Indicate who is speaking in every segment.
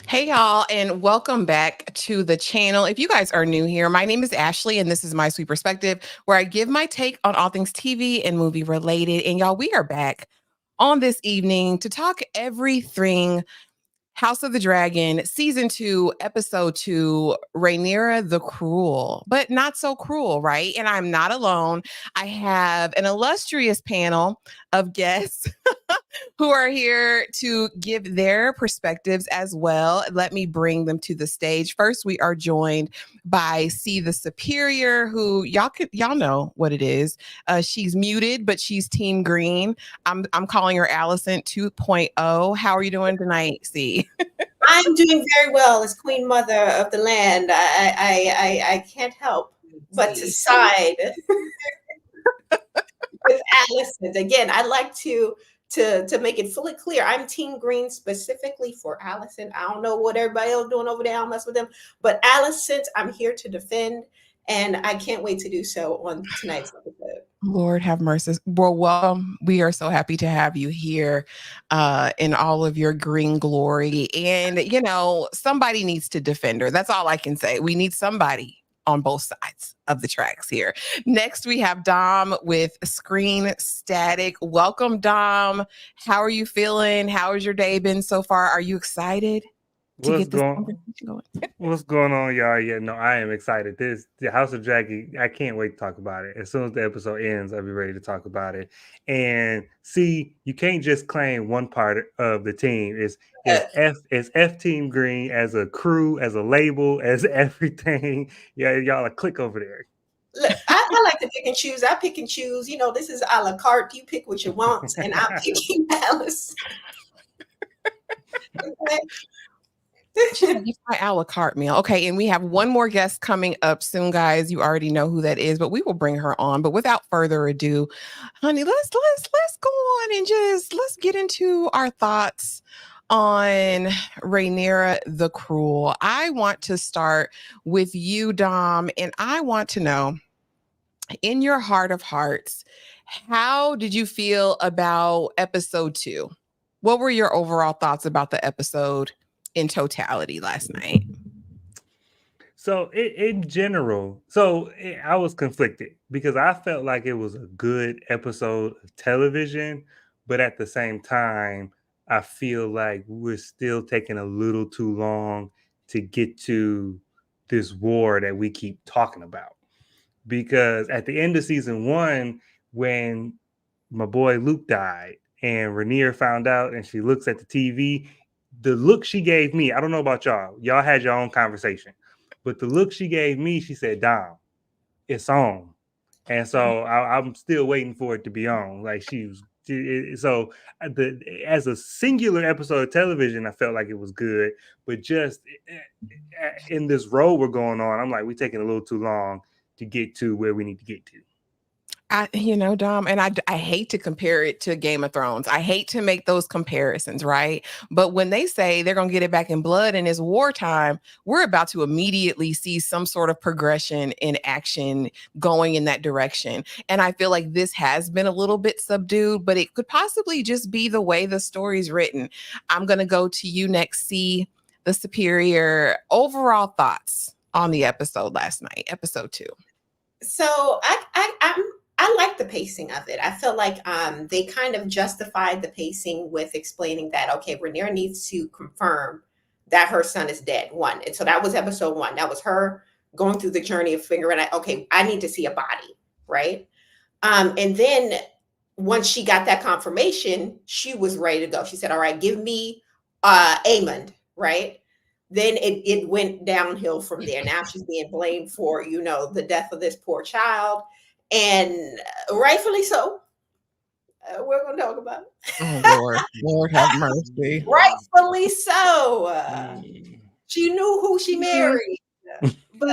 Speaker 1: Hey, y'all, and welcome back to the channel. If you guys are new here, my name is Ashley, and this is My Sweet Perspective, where I give my take on all things TV and movie related. And y'all, we are back on this evening to talk everything House of the Dragon, season 2, episode 2, Rhaenyra the Cruel, but not so cruel, right? And I'm not alone. I have an illustrious panel of guests who are here to give their perspectives as well. Let me bring them to the stage. First, we are joined by C the Superior, who y'all know what it is. She's muted, but she's Team Green. I'm calling her Allison 2.0. How are you doing tonight, C?
Speaker 2: I'm doing very well as Queen Mother of the land. I can't help but to side with Allison. Again, I like to make it fully clear. I'm Team Green specifically for Allison. I don't know what everybody else doing over there. I'll mess with them. But Allison, I'm here to defend, and I can't wait to do so on tonight's episode.
Speaker 1: Lord have mercy. Well, welcome. We are so happy to have you here in all of your green glory. And, somebody needs to defend her. That's all I can say. We need somebody on both sides of the tracks here. Next, we have Dom with Screen Static. Welcome, Dom. How are you feeling? How has your day been so far? Are you excited to get this conversation going?
Speaker 3: What's going on, y'all? Yeah, no, I am excited. The House of Dragon, I can't wait to talk about it. As soon as the episode ends, I'll be ready to talk about it. And see, you can't just claim one part of the team. It's F Team Green as a crew, as a label, as everything. Yeah, y'all a click over there.
Speaker 2: Look, I like to pick and choose. I pick and choose. This is a la carte. You pick what you want, and I'm picking Alice. Okay.
Speaker 1: It's my a la carte meal. Okay, and we have one more guest coming up soon, guys. You already know who that is, but we will bring her on. But without further ado, honey, let's go on and let's get into our thoughts on Rhaenyra the Cruel. I want to start with you, Dom, and I want to know, in your heart of hearts, how did you feel about episode 2? What were your overall thoughts about the episode in totality last night?
Speaker 3: So in general, I was conflicted because I felt like it was a good episode of television, but at the same time, I feel like we're still taking a little too long to get to this war that we keep talking about. Because at the end of season 1, when my boy Luke died and Rhaenyra found out and she looks at the TV, the look she gave me, I don't know about y'all. Y'all had your own conversation. But the look she gave me, she said, Dom, it's on. And so I'm still waiting for it to be on. Like as a singular episode of television, I felt like it was good. But just in this role we're going on, I'm like, we're taking a little too long to get to where we need to get to.
Speaker 1: Dom, and I hate to compare it to Game of Thrones. I hate to make those comparisons, right? But when they say they're going to get it back in blood and it's wartime, we're about to immediately see some sort of progression in action going in that direction. And I feel like this has been a little bit subdued, but it could possibly just be the way the story's written. I'm going to go to you next, C the Superior. Overall thoughts on the episode last night, episode 2.
Speaker 2: So I like the pacing of it. I feel like they kind of justified the pacing with explaining that, okay, Rhaenyra needs to confirm that her son is dead, one. And so that was episode 1. That was her going through the journey of figuring out, okay, I need to see a body, right? And then once she got that confirmation, she was ready to go. She said, all right, give me Aemond, right? Then it went downhill from there. Now she's being blamed for, the death of this poor child. And rightfully so. We're going to talk about it.
Speaker 1: Oh, Lord have mercy.
Speaker 2: Rightfully so. She knew who she married. But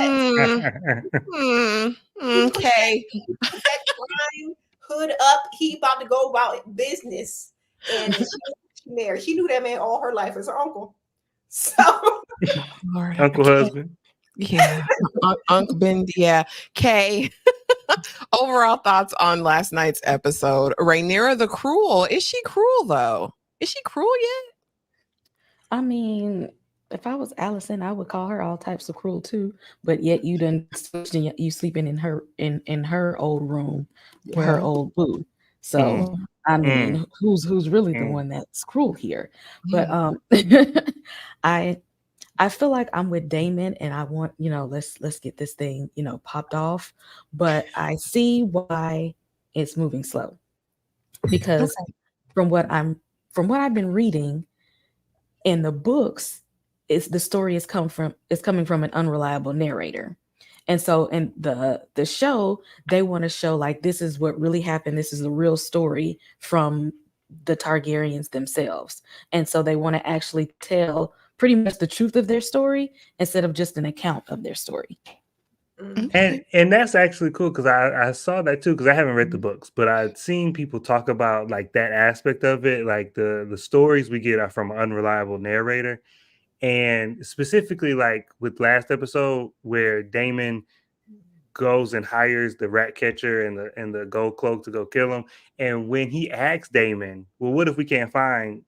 Speaker 1: okay.
Speaker 2: That crime hood up. He about to go about business. And she knew who she married. She knew that man all her life as her uncle. So
Speaker 1: Lord,
Speaker 3: Uncle husband.
Speaker 1: Yeah. Uncle Ben. Yeah. Kay. Overall thoughts on last night's episode. Rhaenyra the Cruel. Is she cruel though? Is she cruel yet?
Speaker 4: I mean, If I was Allison, I would call her all types of cruel too. But yet you done switched and you sleeping in her old room with her
Speaker 1: Well,
Speaker 4: old boo. So
Speaker 3: Mm,
Speaker 1: well,
Speaker 4: I
Speaker 3: mm,
Speaker 4: mean, who's really the
Speaker 3: mm.
Speaker 4: one that's cruel here? But
Speaker 1: yeah.
Speaker 4: I I feel like I'm with Damon and I want, let's get this thing, popped off. But I see why it's moving slow. Because
Speaker 1: Okay.
Speaker 4: from what I'm from what I've been reading in the books, is the story is coming from an unreliable narrator. And so in the show, they want to show like this is what really happened. This is a real story from the Targaryens themselves. And so they want to actually tell pretty much the truth of their story instead of just an account of their story.
Speaker 2: Mm.
Speaker 3: And
Speaker 1: Okay.
Speaker 3: that's actually cool because I saw that too because I haven't read the books, but I'd seen people talk about like that aspect of it, like the stories we get are from an unreliable narrator, and specifically like with last episode where Damon goes and hires the rat catcher and the gold cloak to go kill him, and when he asks Damon, well, what if we can't find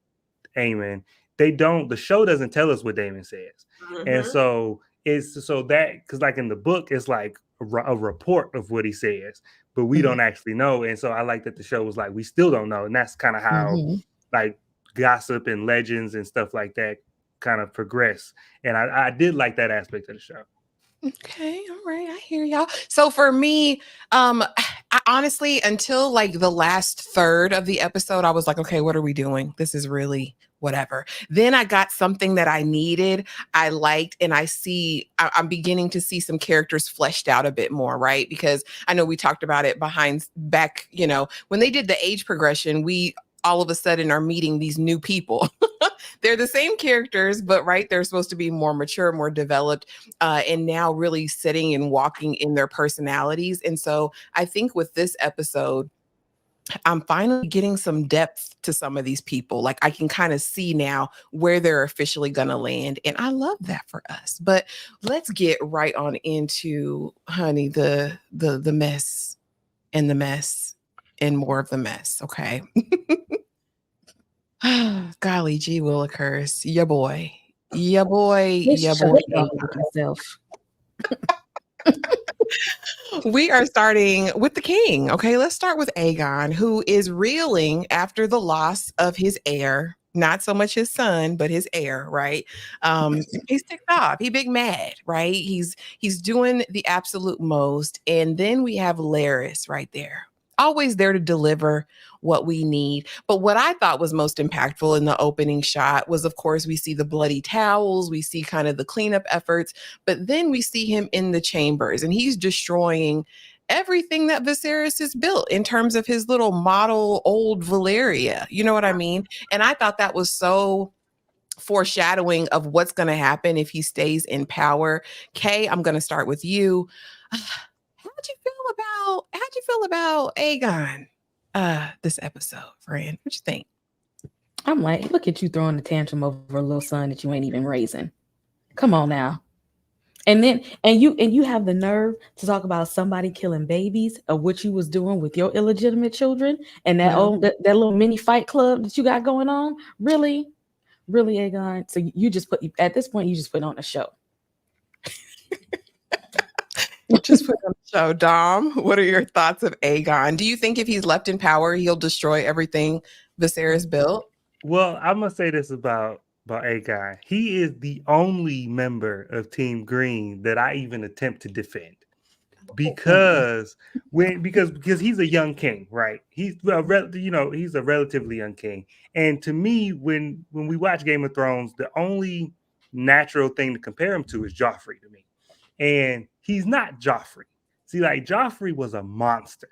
Speaker 3: Aemon? They don't. The show doesn't tell us what Damon says, and
Speaker 2: Mhm.
Speaker 3: so it's so that because like in the book, it's like a report of what he says, but we
Speaker 1: Mhm.
Speaker 3: don't actually know. And so I like that the show was like we still don't know, and that's kind of how
Speaker 4: Mm-hmm.
Speaker 3: like gossip and legends and stuff like that kind of progress. And I did like that aspect of the show.
Speaker 1: Okay, all right, I hear y'all. So for me, I honestly, until like the last third of the episode, I was like, okay, what are we doing? This is really whatever. Then I got something that I needed, I liked, and I'm beginning to see some characters fleshed out a bit more, right? Because I know we talked about it behind back, when they did the age progression, we all of a sudden are meeting these new people. They're the same characters, but right, they're supposed to be more mature, more developed, and now really sitting and walking in their personalities. And so I think with this episode, I'm finally getting some depth to some of these people. Like I can kind of see now where they're officially going to land. And I love that for us. But let's get right on into, honey, the mess and the mess and more of the mess. Okay. Golly gee willikers. Ya boy. Ya boy. Ya
Speaker 4: Just shut
Speaker 1: boy.
Speaker 4: the fuck up with yourself.
Speaker 1: We are starting with the king. Okay, let's start with Aegon, who is reeling after the loss of his heir. Not so much his son, but his heir, right? He's ticked off. He big mad, right? He's doing the absolute most. And then we have Laris right there. Always there to deliver what we need. But what I thought was most impactful in the opening shot was, of course, we see the bloody towels, we see kind of the cleanup efforts, but then we see him in the chambers and he's destroying everything that Viserys has built in terms of his little model old Valeria. You know what I mean? And I thought that was so foreshadowing of what's going to happen if he stays in power. Kay, I'm going to start with you. How'd you feel about Aegon this episode, friend? What you think?
Speaker 4: I'm like, look at you throwing a tantrum over a little son that you ain't even raising. Come on now. And you have the nerve to talk about somebody killing babies of what you was doing with your illegitimate children and
Speaker 1: Well,
Speaker 4: that little mini fight club that you got going on. Really, really, Aegon. So you just put at this point you just put on a show.
Speaker 1: just put on the show. Dom, what are your thoughts of Aegon? Do you think if he's left in power, he'll destroy everything Viserys built?
Speaker 3: Well, I'm gonna say this about a guy. He is the only member of Team Green that I even attempt to defend
Speaker 4: Mm-mm.
Speaker 3: because because he's a young king, right? He's a relatively young king, and to me, when we watch Game of Thrones, the only natural thing to compare him to is Joffrey to me, and he's not Joffrey. See, like Joffrey was a monster,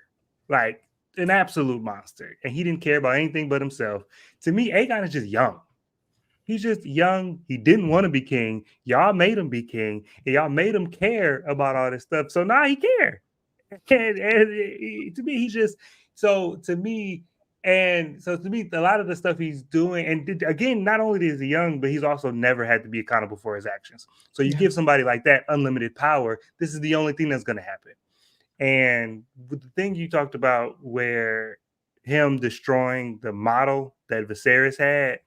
Speaker 3: like an absolute monster, and he didn't care about anything but himself. To me, Aegon is just young. He's just young. He didn't want to be king. Y'all made him be king, and y'all made him care about all this stuff. So now he care. And to me, he's just so to me. And so to me, a lot of the stuff he's doing, and again, not only is he young, but he's also never had to be accountable for his actions. So you
Speaker 1: Yeah.
Speaker 3: give somebody like that unlimited power. This is the only thing that's going to happen. And with the thing you talked about, where him destroying the model that Viserys had,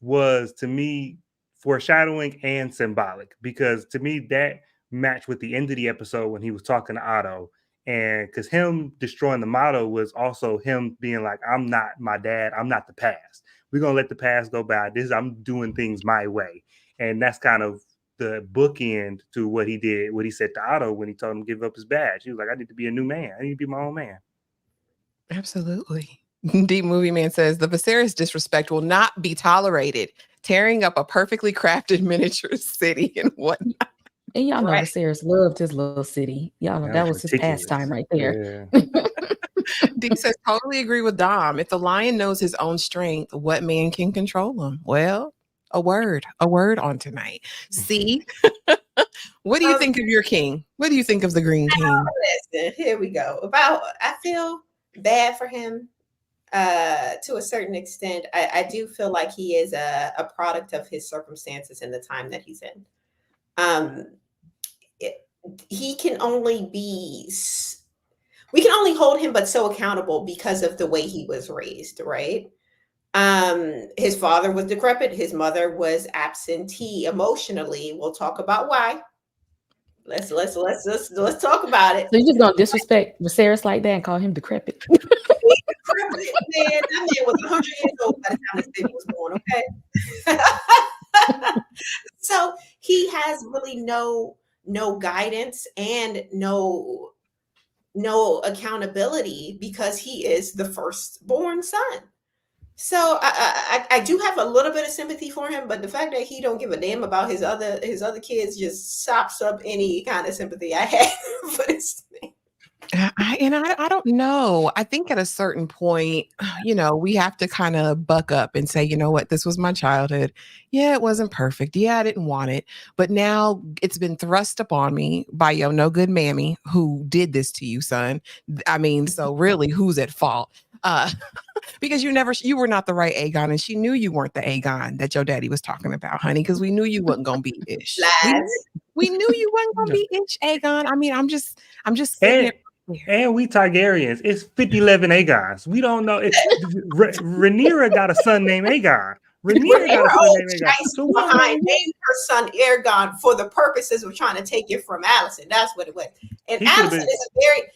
Speaker 3: was to me foreshadowing and symbolic, because to me that matched with the end of the episode when he was talking to Otto. And because him destroying the motto was also him being like, I'm not my dad, I'm not the past. We're gonna let the past go by. I'm doing things my way. And that's kind of the bookend to what he did, what he said to Otto when he told him to give up his badge. He was like, I need to be a new man. I need to be my own man.
Speaker 1: Absolutely. Deep Movie Man says the Viserys disrespect will not be tolerated. Tearing up a perfectly crafted miniature city and whatnot.
Speaker 4: And y'all know
Speaker 2: Right.
Speaker 4: Viserys loved his little city. Y'all know that was his
Speaker 3: ridiculous.
Speaker 4: pastime right there.
Speaker 3: Yeah.
Speaker 1: Deep says totally agree with Dom. If the lion knows his own strength, what man can control him? Well, a word on tonight. See, what do you think of your king? What do you think of the Green King?
Speaker 2: Listen, here we go. I feel bad for him to a certain extent. I do feel like he is a product of his circumstances and the time that he's in. He can only be, we can only hold him but so accountable because of the way he was raised, right? His father was decrepit, his mother was absentee emotionally. We'll talk about why. Let's talk about it.
Speaker 4: So you're just gonna disrespect Viserys like that and call him decrepit?
Speaker 2: Decrepit, man, that man was 100 years old by the time this baby was born, okay? So he has really no guidance and no accountability because he is the firstborn son. So I do have a little bit of sympathy for him, but the fact that he don't give a damn about his other kids just sops up any kind of sympathy I have for this thing.
Speaker 1: I don't know. I think at a certain point, we have to kind of buck up and say, you know what, this was my childhood. Yeah, it wasn't perfect. Yeah, I didn't want it. But now it's been thrust upon me by your no good mammy who did this to you, son. I mean, so really, who's at fault? Because you were not the right Aegon, and she knew you weren't the Aegon that your daddy was talking about, honey, because we knew you wasn't gonna be ish. We knew you wasn't gonna be ish, Aegon. I mean, I'm just sitting there.
Speaker 3: And we Targaryens. It's 50-11 Aegons. We don't know. Rhaenyra got a son named Aegon. Rhaenyra got a son named Aegon.
Speaker 2: So named her son Aegon for the purposes of trying to take it from Alicent. That's what it was. And Alicent is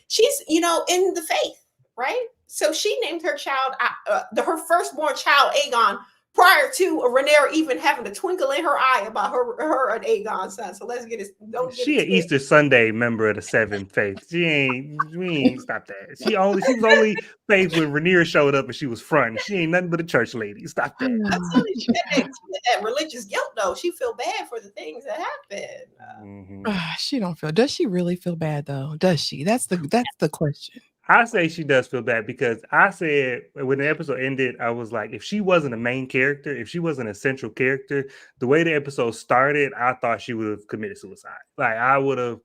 Speaker 2: she's in the faith, right? So she named her child, her firstborn child, Aegon, prior to Rhaenyra even having a twinkle in her eye about her and Aegon's son. So let's get it.
Speaker 3: She an Easter Sunday member of the Seventh Faith. We ain't stop that. She was only faith when Rhaenyra showed up and she was front. She ain't nothing but a church lady. Stop that.
Speaker 2: She had that religious guilt though. She feel bad for the things that happened.
Speaker 1: She don't feel. Does she really feel bad though? Does she? That's the question.
Speaker 3: I say she does feel bad because I said when the episode ended, I was like, if she wasn't a main character, if she wasn't a central character, the way the episode started, I thought she would have committed suicide. Like I would have,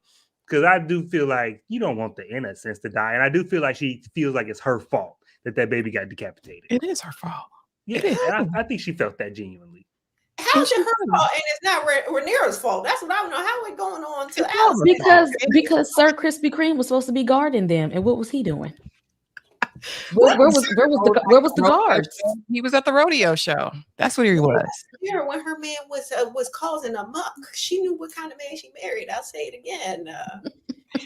Speaker 3: because I do feel like you don't want the innocence to die. And I do feel like she feels like it's her fault that baby got decapitated.
Speaker 1: It is her fault.
Speaker 3: Yeah, I think she felt that genuinely.
Speaker 2: How's it her fault and it's not Rhaenyra's fault? That's what I don't know. How it going on to Alicent?
Speaker 4: Because Sir Krispy Kreme was supposed to be guarding them, and what was he doing? Where was the guards?
Speaker 1: He was at the rodeo show. That's what he was.
Speaker 2: Yeah, when her man was causing a muck, she knew what kind of man she married. I'll say it again.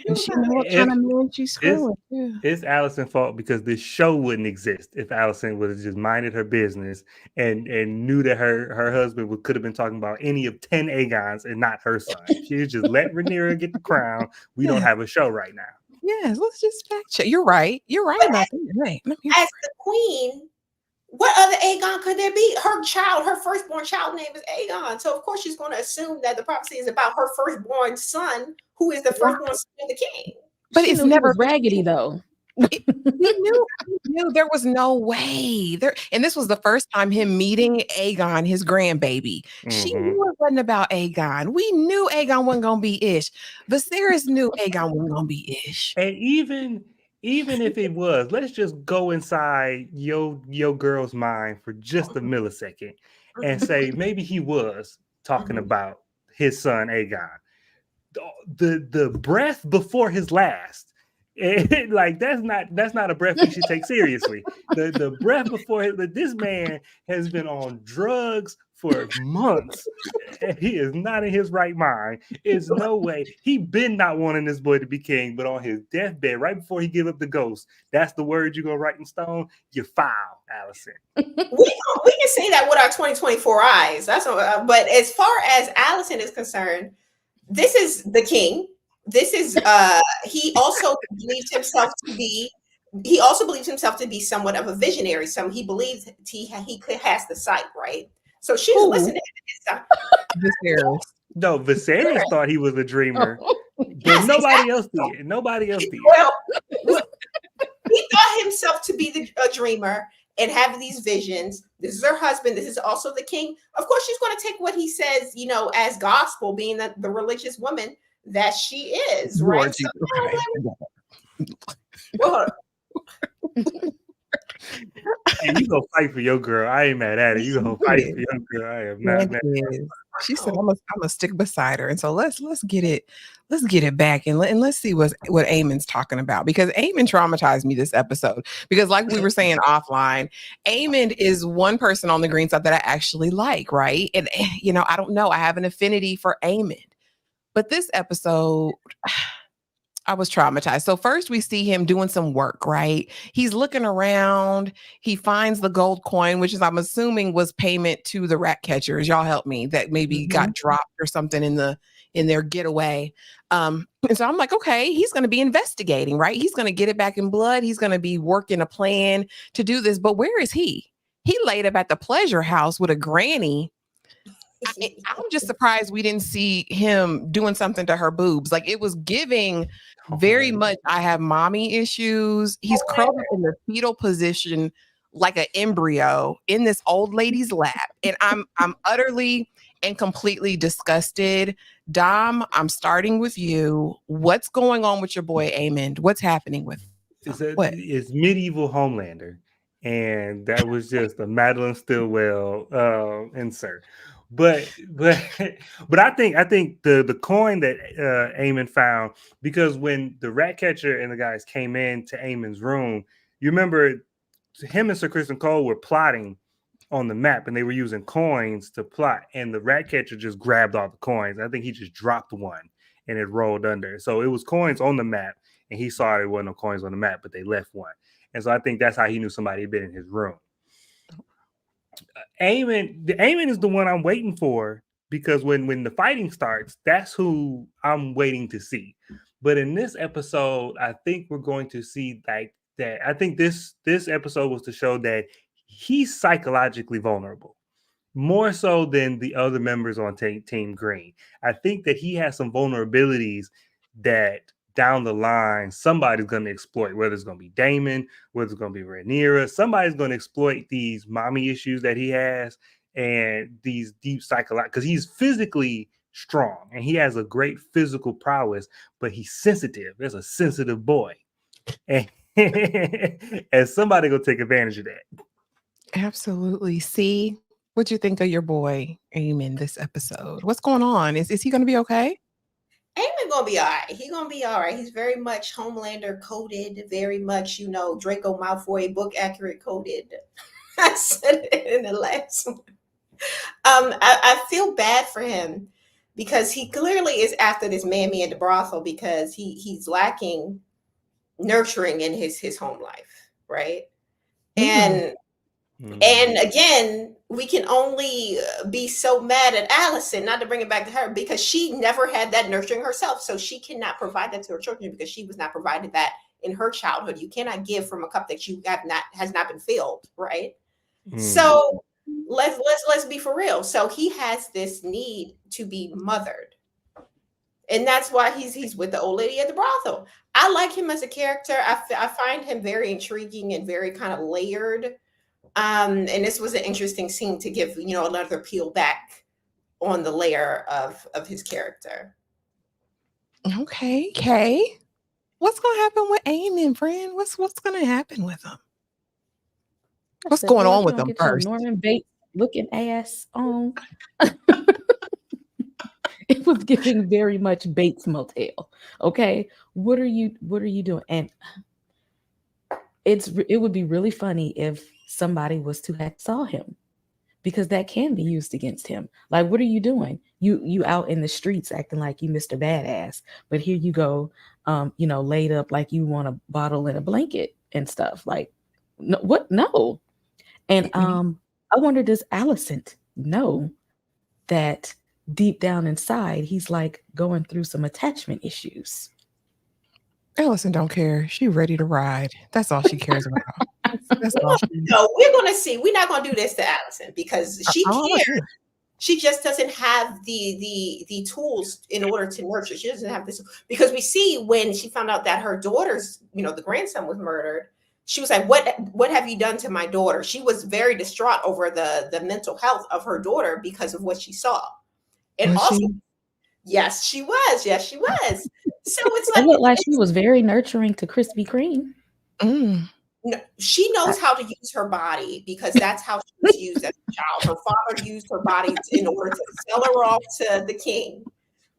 Speaker 1: And she knew what kind of man she's screwing.
Speaker 3: It's Alicent's fault because this show wouldn't exist if Alicent would have just minded her business and knew that her husband could have been talking about any of 10 Aegons and not her son. She just let Rhaenyra get the crown. We don't have a show right now.
Speaker 1: Yes, let's just fact check. You're right about that. Right.
Speaker 2: As the queen, what other Aegon could there be? Her firstborn child name is Aegon. So of course she's going to assume that the prophecy is about her firstborn son, who is the firstborn son of the king.
Speaker 4: But it's never raggedy though.
Speaker 1: He knew there was no way there, and this was the first time him meeting Aegon, his grandbaby. She knew it wasn't about Aegon. We knew Aegon wasn't gonna be ish. Viserys knew Aegon wasn't gonna be ish.
Speaker 3: And even if it was, let's just go inside your girl's mind for just a millisecond and say maybe he was talking about his son Aegon. The breath before his last, Like that's not a breath he should take seriously. The breath before this man has been on drugs for months. And he is not in his right mind. It's no way. He been not wanting this boy to be king, but on his deathbed, right before he give up the ghost, that's the word you're gonna write in stone. You foul, Allison.
Speaker 2: We can say that with our 2024 eyes. That's what, but as far as Allison is concerned, this is the king. This is he also believes himself to be somewhat of a visionary. So he believes he has the sight, right? So she's listening to
Speaker 1: this.
Speaker 3: No, Viserys thought he was a dreamer, but
Speaker 2: Yes,
Speaker 3: nobody else did. Nobody else did.
Speaker 2: Well, he thought himself to be a dreamer and have these visions. This is her husband. This is also the king. Of course, she's going to take what he says, as gospel, being the religious woman that she is, right? So, well,
Speaker 3: And you gonna fight for your girl. I ain't mad at it. You gonna fight for your girl. I am not mad.
Speaker 1: She said, "I'm gonna stick beside her." And so let's get it back and let's see what Aemon's talking about, because Aemon traumatized me this episode. Because like we were saying offline, Aemon is one person on the green side that I actually like, right? And I don't know, I have an affinity for Aemon, but this episode, I was traumatized. So first we see him doing some work, right? He's looking around. He finds the gold coin, which is, I'm assuming, was payment to the rat catchers. Y'all help me. That maybe got dropped or something in their getaway. And so I'm like, okay, he's going to be investigating, right? He's going to get it back in blood. He's going to be working a plan to do this. But where is he? He laid up at the pleasure house with a granny. I'm just surprised we didn't see him doing something to her boobs. Like, it was giving very much, I have mommy issues. He's curled up in the fetal position like an embryo in this old lady's lap. And I'm utterly and completely disgusted. Dom, I'm starting with you. What's going on with your boy Aemon? What's happening with him?
Speaker 3: It's medieval Homelander. And that was just a Madeline Stillwell insert. But I think the coin that Aemon found, because when the rat catcher and the guys came into Aemon's room, you remember him and Sir Kristen Cole were plotting on the map, and they were using coins to plot, and the rat catcher just grabbed all the coins. I think he just dropped one and it rolled under. So it was coins on the map, and he saw there wasn't no coins on the map, but they left one. And so I think that's how he knew somebody had been in his room. Aemon is the one I'm waiting for, because when the fighting starts, that's who I'm waiting to see. But in this episode, I think we're going to see like that. I think this episode was to show that he's psychologically vulnerable, more so than the other members on Team Green. I think that he has some vulnerabilities that down the line somebody's going to exploit, whether it's going to be Damon, whether it's going to be Rhaenyra. Somebody's going to exploit these mommy issues that he has and these deep psychological, because he's physically strong and he has a great physical prowess, but he's sensitive. There's a sensitive boy, and somebody gonna take advantage of that.
Speaker 1: Absolutely. See, what'd you think of your boy Aemon this episode? What's going on? Is he going to be okay?
Speaker 2: Aemon gonna be all right. He's gonna be all right. He's very much Homelander coded, very much, Draco Malfoy book accurate coded. I said it in the last one. I feel bad for him because he clearly is after this mammy at the brothel, because he's lacking nurturing in his home life, right? And again, we can only be so mad at Allison, not to bring it back to her, because she never had that nurturing herself. So she cannot provide that to her children because she was not provided that in her childhood. You cannot give from a cup that has not been filled, right? So let's be for real. So he has this need to be mothered. And that's why he's with the old lady at the brothel. I like him as a character. I find him very intriguing and very kind of layered. And this was an interesting scene to give, another peel back on the layer of his character.
Speaker 1: Okay, Kay. What's going to happen with Aemon, friend? What's going to happen with him? What's going on with him first?
Speaker 4: Norman Bates looking ass on. It was giving very much Bates Motel. Okay, what are you doing? And it would be really funny if somebody was to hacksaw him, because that can be used against him. Like, what are you doing? You out in the streets acting like you Mr. Badass, but here you go, laid up like you want a bottle and a blanket and stuff. Like, no, what? No. And I wonder, does Alicent know that deep down inside he's like going through some attachment issues?
Speaker 1: Alicent don't care. She ready to ride. That's all she cares about. That's all she.
Speaker 2: No, we're gonna see. We're not gonna do this to Alicent because she
Speaker 1: Oh,
Speaker 2: cares.
Speaker 1: yeah.
Speaker 2: She just doesn't have the tools in order to nurture. She doesn't have this, because we see when she found out that her daughter's, the grandson was murdered. She was like, what have you done to my daughter? She was very distraught over the mental health of her daughter because of what she saw. And
Speaker 1: Was
Speaker 2: also,
Speaker 1: she?
Speaker 2: yes, she was. Yes, she was. So it's
Speaker 4: It
Speaker 2: like,
Speaker 4: looked like she was very nurturing to Krispy Kreme.
Speaker 2: no, she knows how to use her body because that's how she was used as a child. Her father used her body in order to sell her off to the king,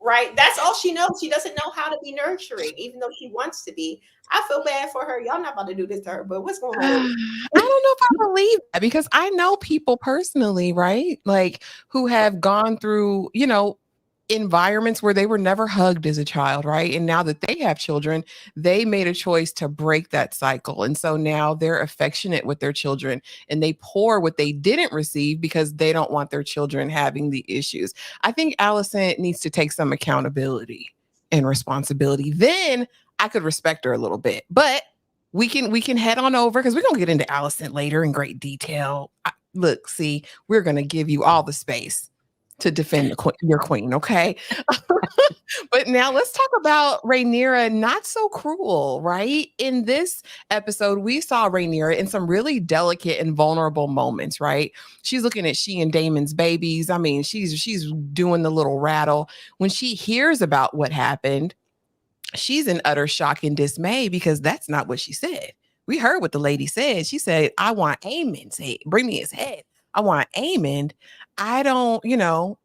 Speaker 2: right? That's all she knows. She doesn't know how to be nurturing, even though she wants to be. I feel bad for her. Y'all not about to do this to her, but what's going on?
Speaker 1: I don't know if I believe that, because I know people personally, right? Like, who have gone through, environments where they were never hugged as a child, right? And now that they have children, they made a choice to break that cycle. And so now they're affectionate with their children and they pour what they didn't receive because they don't want their children having the issues. I think Alicent needs to take some accountability and responsibility. Then I could respect her a little bit. But we can head on over, because we're going to get into Alicent later in great detail. Look, see, we're going to give you all the space to defend your queen, okay? But now let's talk about Rhaenyra, not so cruel, right? In this episode, we saw Rhaenyra in some really delicate and vulnerable moments, right? She's looking at she and Damon's babies. I mean, she's doing the little rattle. When she hears about what happened, she's in utter shock and dismay, because that's not what she said. We heard what the lady said. She said, I want Aemon's head. Bring me his head. I want Aemon. I don't,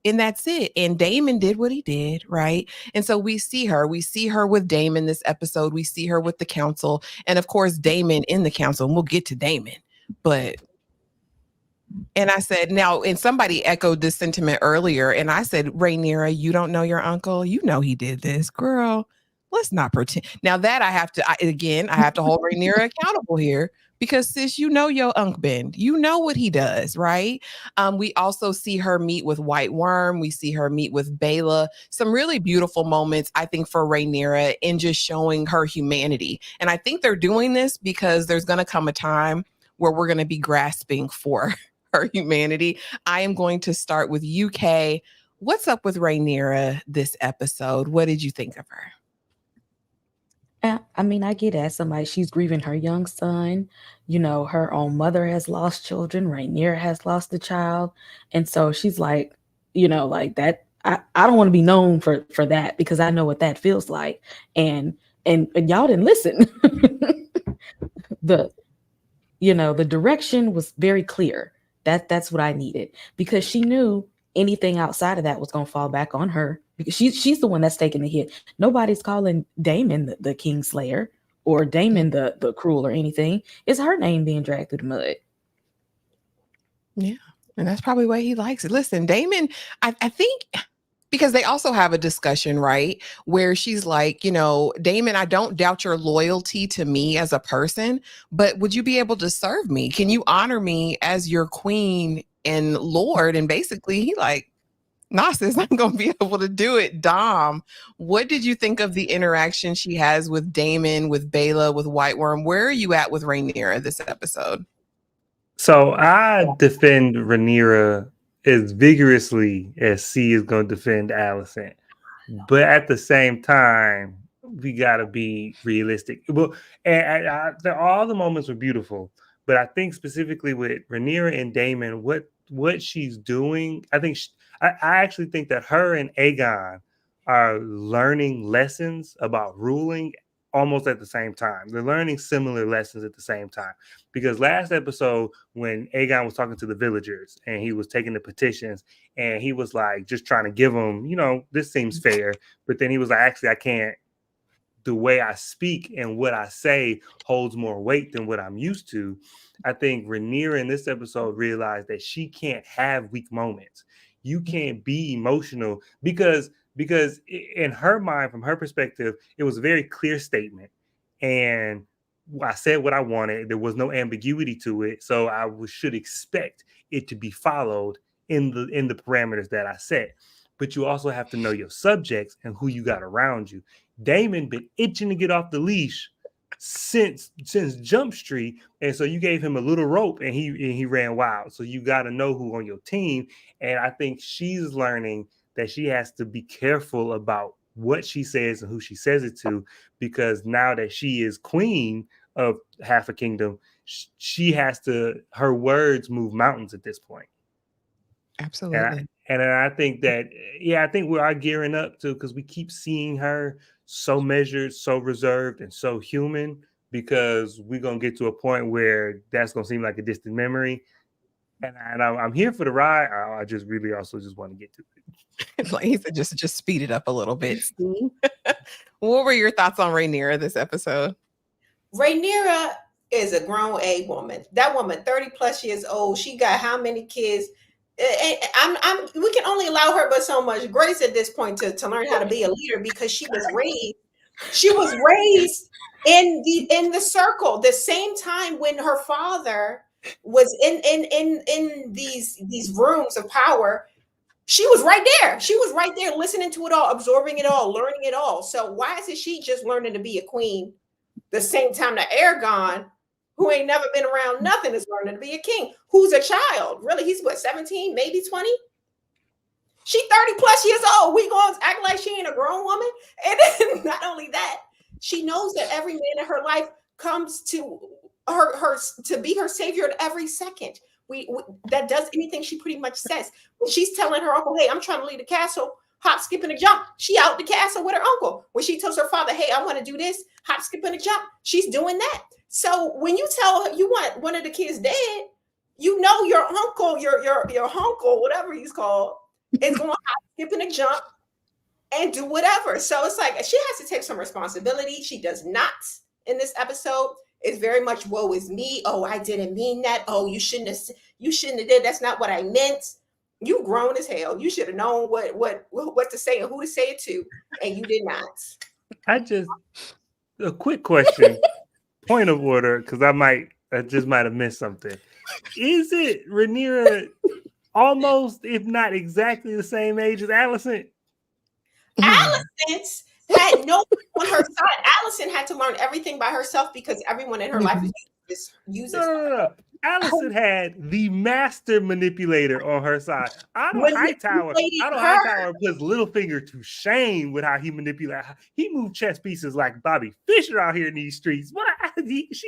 Speaker 1: and that's it. And Damon did what he did, right? And so we see her. We see her with Damon this episode. We see her with the council. And of course, Damon in the council. And we'll get to Damon. And I said, now, and somebody echoed this sentiment earlier. And I said, Rhaenyra, you don't know your uncle? You know he did this, girl. Let's not pretend. Now that I have to hold Rhaenyra accountable here, because sis, you know your Unc Ben. You know what he does, right? We also see her meet with White Worm. We see her meet with Baela. Some really beautiful moments, I think, for Rhaenyra in just showing her humanity. And I think they're doing this because there's going to come a time where we're going to be grasping for her humanity. I am going to start with UK. What's up with Rhaenyra this episode? What did you think of her?
Speaker 4: I mean, I get as somebody, she's grieving her young son. Her own mother has lost children. Rhaenyra has lost a child. And so she's like, like that. I don't want to be known for that, because I know what that feels like. And y'all didn't listen. The direction was very clear. That's what I needed, because she knew anything outside of that was going to fall back on her, because she's the one that's taking the hit. Nobody's calling Damon the Kingslayer or Damon the cruel or anything. It's her name being dragged through the mud.
Speaker 1: Yeah. And that's probably why he likes it. Listen, Damon, I think, because they also have a discussion, right? Where she's like, Damon, I don't doubt your loyalty to me as a person, but would you be able to serve me? Can you honor me as your queen and lord? And basically he like, nah, sis, I'm going to be able to do it. Dom, what did you think of the interaction she has with Damon, with Baela, with White Worm? Where are you at with Rhaenyra this episode?
Speaker 3: So I defend Rhaenyra as vigorously as C is going to defend Alicent. But at the same time, we got to be realistic. Well, and all the moments were beautiful, but I think specifically with Rhaenyra and Daemon, what she's doing, I actually think that her and Aegon are learning lessons about ruling almost at the same time. They're learning similar lessons at the same time. Because last episode, when Aegon was talking to the villagers and he was taking the petitions and he was like just trying to give them, this seems fair. But then he was like, actually, I can't. The way I speak and what I say holds more weight than what I'm used to. I think Rhaenyra in this episode realized that she can't have weak moments. You can't be emotional because in her mind, from her perspective, it was a very clear statement. And I said what I wanted. There was no ambiguity to it. So I should expect it to be followed in the parameters that I set. But you also have to know your subjects and who you got around you. Damon been itching to get off the leash since Jump Street, and so you gave him a little rope, and he ran wild. So you got to know who on your team, and I think she's learning that she has to be careful about what she says and who she says it to, because now that she is queen of half a kingdom, she has to, her words move mountains at this point.
Speaker 1: Absolutely.
Speaker 3: And I think that, I think we are gearing up to, because we keep seeing her so measured, so reserved, and so human, because we're going to get to a point where that's going to seem like a distant memory. And I'm here for the ride. I just really also just want to get to it.
Speaker 1: Like he said, just speed it up a little bit. What were your thoughts on Rhaenyra this episode?
Speaker 2: Rhaenyra is a grown A woman. That woman, 30 plus years old. She got how many kids? We can only allow her but so much grace at this point to learn how to be a leader, because she was raised in the circle. The same time when her father was in these rooms of power, she was right there. She was right there listening to it all, absorbing it all, learning it all. So why isn't she just learning to be a queen the same time that Aegon, who ain't never been around nothing, is learning to be a king, who's a child? Really, he's what, 17, maybe 20? She 30 plus years old. We going to act like she ain't a grown woman? And then not only that, she knows that every man in her life comes to her to be her savior at every second. That does anything she pretty much says. When she's telling her uncle, hey, I'm trying to leave the castle, hop, skip, and a jump, she out the castle with her uncle. When she tells her father, hey, I want to do this, hop, skip, and a jump, she's doing that. So when you tell her you want one of the kids dead, you know your uncle, your uncle, whatever he's called, is going to hop, skip, and a jump and do whatever. So it's like she has to take some responsibility. She does not in this episode. It's very much woe is me. Oh, I didn't mean that. Oh, you shouldn't have did. That's not what I meant. You grown as hell. You should have known what to say and who to say it to, and you did not.
Speaker 3: A quick question. Point of order, because I just might have missed something. Is it Rhaenyra almost, if not exactly, the same age as Alicent?
Speaker 2: Alicent had no one on her side. Alicent had to learn everything by herself because everyone in her life uses
Speaker 3: No. Alicent had the master manipulator on her side. Otto Hightower puts Littlefinger to shame with how he manipulates. He moved chess pieces like Bobby Fischer out here in these streets. She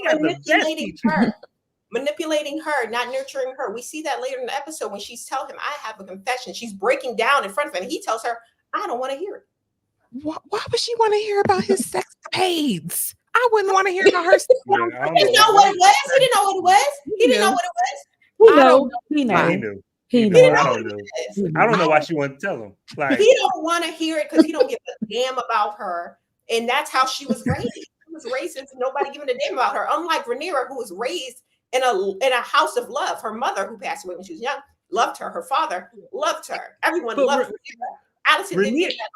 Speaker 3: got the best teacher.
Speaker 2: Manipulating her, not nurturing her. We see that later in the episode when she's telling him, I have a confession. She's breaking down in front of him. He tells her, I don't want to hear it.
Speaker 1: Why would she want to hear about his sexcapades? I wouldn't want to hear about her.
Speaker 2: He didn't know what it was. He didn't know what it was. He didn't know what it was.
Speaker 3: He knew. I don't know why she wanted to tell him. Like,
Speaker 2: he don't want to hear it because he don't give a damn about her, and that's how she was raised. She was raised into nobody giving a damn about her. Unlike Rhaenyra, who was raised in a house of love. Her mother, who passed away when she was young, loved her. Her father loved her. Everyone loved her. Alicent didn't get that.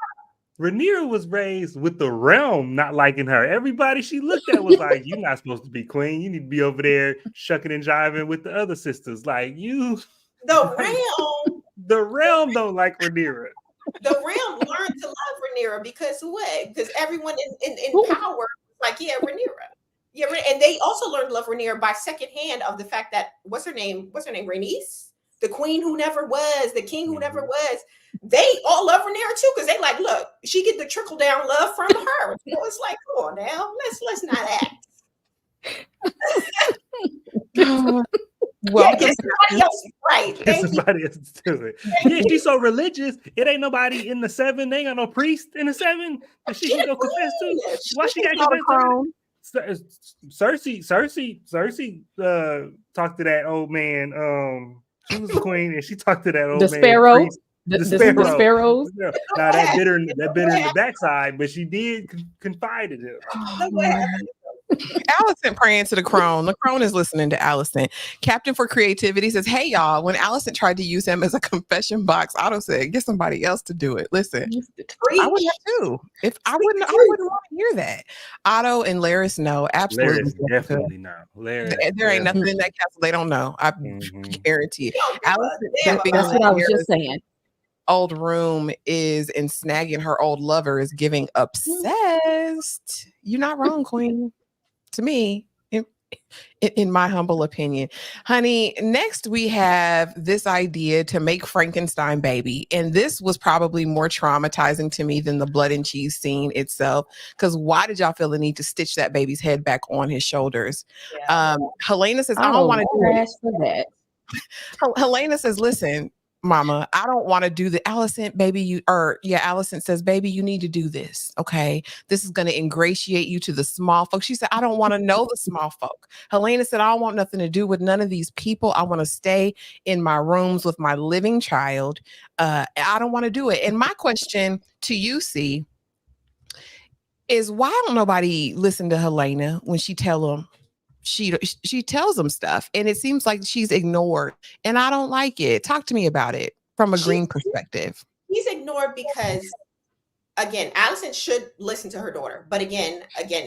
Speaker 3: Rhaenyra was raised with the realm not liking her. Everybody she looked at was like, you're not supposed to be queen. You need to be over there shucking and jiving with the other sisters. Like, you. The realm don't like Rhaenyra.
Speaker 2: The realm learned to love Rhaenyra because what? Because everyone in power was like, yeah, Rhaenyra. Yeah, and they also learned to love Rhaenyra by secondhand of the fact that, what's her name? Rhaenys? The queen who never was, the king who never was. They all love Rhaenyra too, because they like, look, she get the trickle down love from her. So it's like, come on now, let's not act.
Speaker 1: Welcome.
Speaker 2: get somebody else right.
Speaker 3: Get
Speaker 2: Thank you.
Speaker 3: somebody else to do it. Yeah, she's so religious. It ain't nobody in the 7. They ain't got no priest in the 7 that she can go confess to. Why she got to confess to her? Cersei talked to that old man. She was the queen, and she talked to that old
Speaker 4: The
Speaker 3: man.
Speaker 4: sparrow.
Speaker 3: Priest,
Speaker 4: The
Speaker 3: sparrows.
Speaker 4: sparrows.
Speaker 3: Now that bit her in the backside, but she did confide in him.
Speaker 1: Allison praying to the crone. The crone is listening to Allison. Captain for Creativity says, "Hey y'all, when Allison tried to use him as a confession box, Otto said, get somebody else to do it. Listen, I would have too. If I wouldn't want to hear that. Otto and Laris know absolutely.
Speaker 3: Laris definitely know.
Speaker 1: There ain't nothing in that castle they don't know. I guarantee. Allison,
Speaker 4: that's what I was just saying.
Speaker 1: Old room is and snagging her old lover is giving obsessed. You're not wrong, queen. To me, in my humble opinion. Honey, next we have this idea to make Frankenstein baby. And this was probably more traumatizing to me than the blood and cheese scene itself. Because why did y'all feel the need to stitch that baby's head back on his shoulders? Helena says, I don't want to do it.
Speaker 4: For that.
Speaker 1: Helena says, listen, Mama, I don't want to do the Allison, baby. Allison says, baby, you need to do this. Okay. This is going to ingratiate you to the small folk. She said, I don't want to know the small folk. Helena said, I don't want nothing to do with none of these people. I want to stay in my rooms with my living child. I don't want to do it. And my question to you, C, is why don't nobody listen to Helena when she tell them? She tells them stuff, and it seems like she's ignored, and I don't like it. Talk to me about it from a green perspective.
Speaker 2: He's ignored because, again, Allison should listen to her daughter, but again,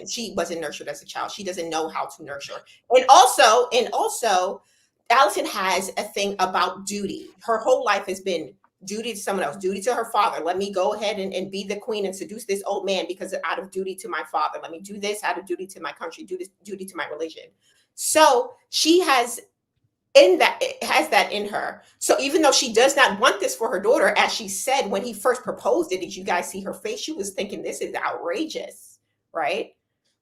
Speaker 2: she wasn't nurtured as a child. She doesn't know how to nurture, and also, Allison has a thing about duty. Her whole life has been duty to someone else, duty to her father. Let me go ahead and be the queen and seduce this old man because out of duty to my father. Let me do this out of duty to my country, duty to my religion. So she has that in her. So even though she does not want this for her daughter, as she said when he first proposed it, did you guys see her face? She was thinking this is outrageous, right?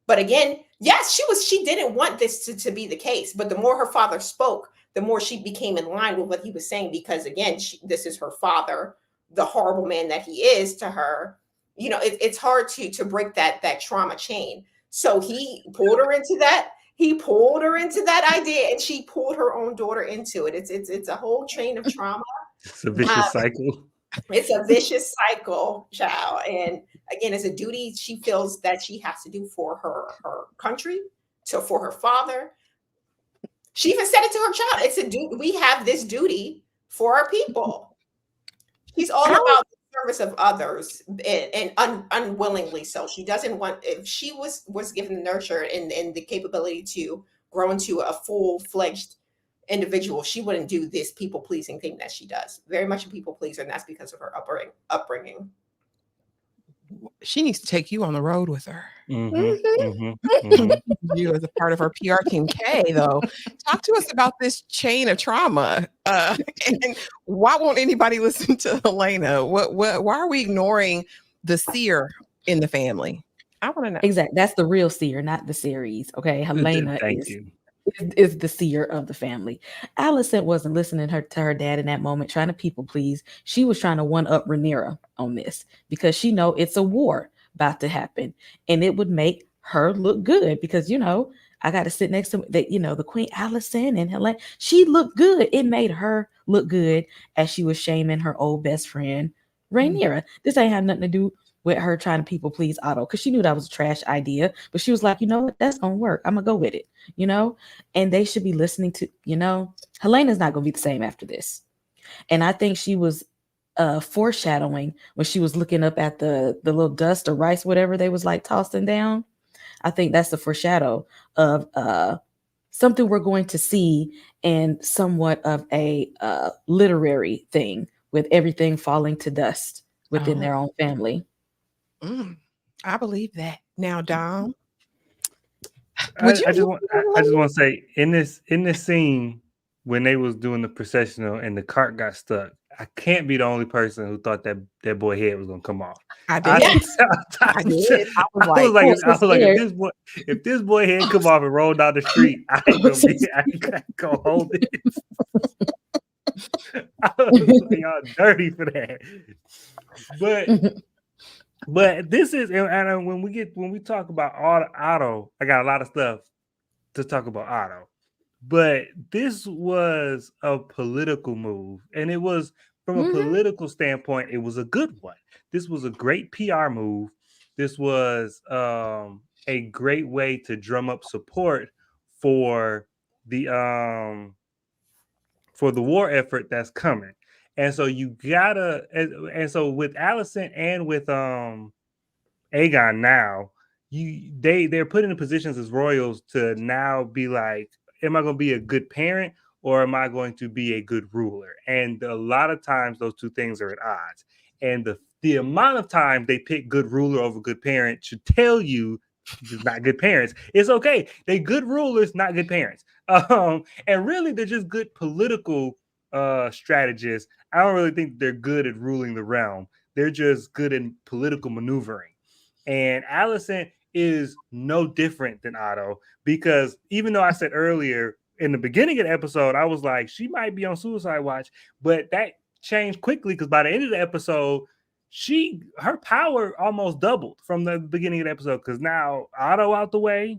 Speaker 2: But again, yes, she didn't want this to be the case. But the more her father spoke, the more she became in line with what he was saying, because again, this is her father, the horrible man that he is to her. You know, it's hard to break that trauma chain. So he pulled her into that. He pulled her into that idea, and she pulled her own daughter into it. It's a whole chain of trauma.
Speaker 3: It's a vicious cycle.
Speaker 2: It's a vicious cycle, child. And again, it's a duty she feels that she has to do for her country, for her father. She even said it to her child. It's a duty. We have this duty for our people. She's all about the service of others, and unwillingly so. She doesn't want. If she was given the nurture and the capability to grow into a full-fledged individual, she wouldn't do this people-pleasing thing that she does. Very much a people pleaser, and that's because of her upbringing.
Speaker 1: She needs to take you on the road with her.
Speaker 3: Mm-hmm.
Speaker 1: You as a part of her PR team K, though. Talk to us about this chain of trauma. And why won't anybody listen to Helena? Why are we ignoring the seer in the family? I want to know.
Speaker 4: Exactly. That's the real seer, not the series. Okay. Helena is the seer of the family. Allison wasn't listening to her dad in that moment, trying to people please. She was trying to one up Rhaenyra on this because she know it's a war about to happen, and it would make her look good because I got to sit next to the Queen Allison and Helena. She looked good. It made her look good as she was shaming her old best friend Rhaenyra. This ain't had nothing to do with her trying to people please Otto, because she knew that was a trash idea, but she was like, that's gonna work. I'm gonna go with it, and they should be listening to, Helena's not gonna be the same after this. And I think she was foreshadowing when she was looking up at the little dust or rice, whatever they was like tossing down. I think that's the foreshadow of something we're going to see, and somewhat of a literary thing with everything falling to dust within their own family.
Speaker 1: I believe that. Now, Dom,
Speaker 3: I just want to say in this scene when they was doing the processional and the cart got stuck, I can't be the only person who thought that boy head was gonna come off.
Speaker 1: I
Speaker 3: I,
Speaker 1: did.
Speaker 3: I,
Speaker 1: I did. I was
Speaker 3: I was
Speaker 1: like,
Speaker 3: like,
Speaker 4: I was so scared.
Speaker 3: if this boy head come off and roll down the street, I ain't gonna hold it. I was like, y'all dirty for that. But this is, and when we talk about Otto, I got a lot of stuff to talk about Otto. But this was a political move, and it was from a political standpoint, it was a good one. This was a great PR move. This was a great way to drum up support for the war effort that's coming. And so you gotta, and so with Allison and with Aegon now, they're put in positions as royals to now be like, am I going to be a good parent or am I going to be a good ruler? And a lot of times those two things are at odds. And the amount of time they pick good ruler over good parent should tell you just not good parents. It's okay. They good rulers, not good parents. And really they're just good political strategists. I don't really think they're good at ruling the realm. They're just good in political maneuvering. And Allison is no different than Otto, because even though I said earlier in the beginning of the episode, I was like, she might be on suicide watch, but that changed quickly because by the end of the episode, her power almost doubled from the beginning of the episode, because now Otto out the way,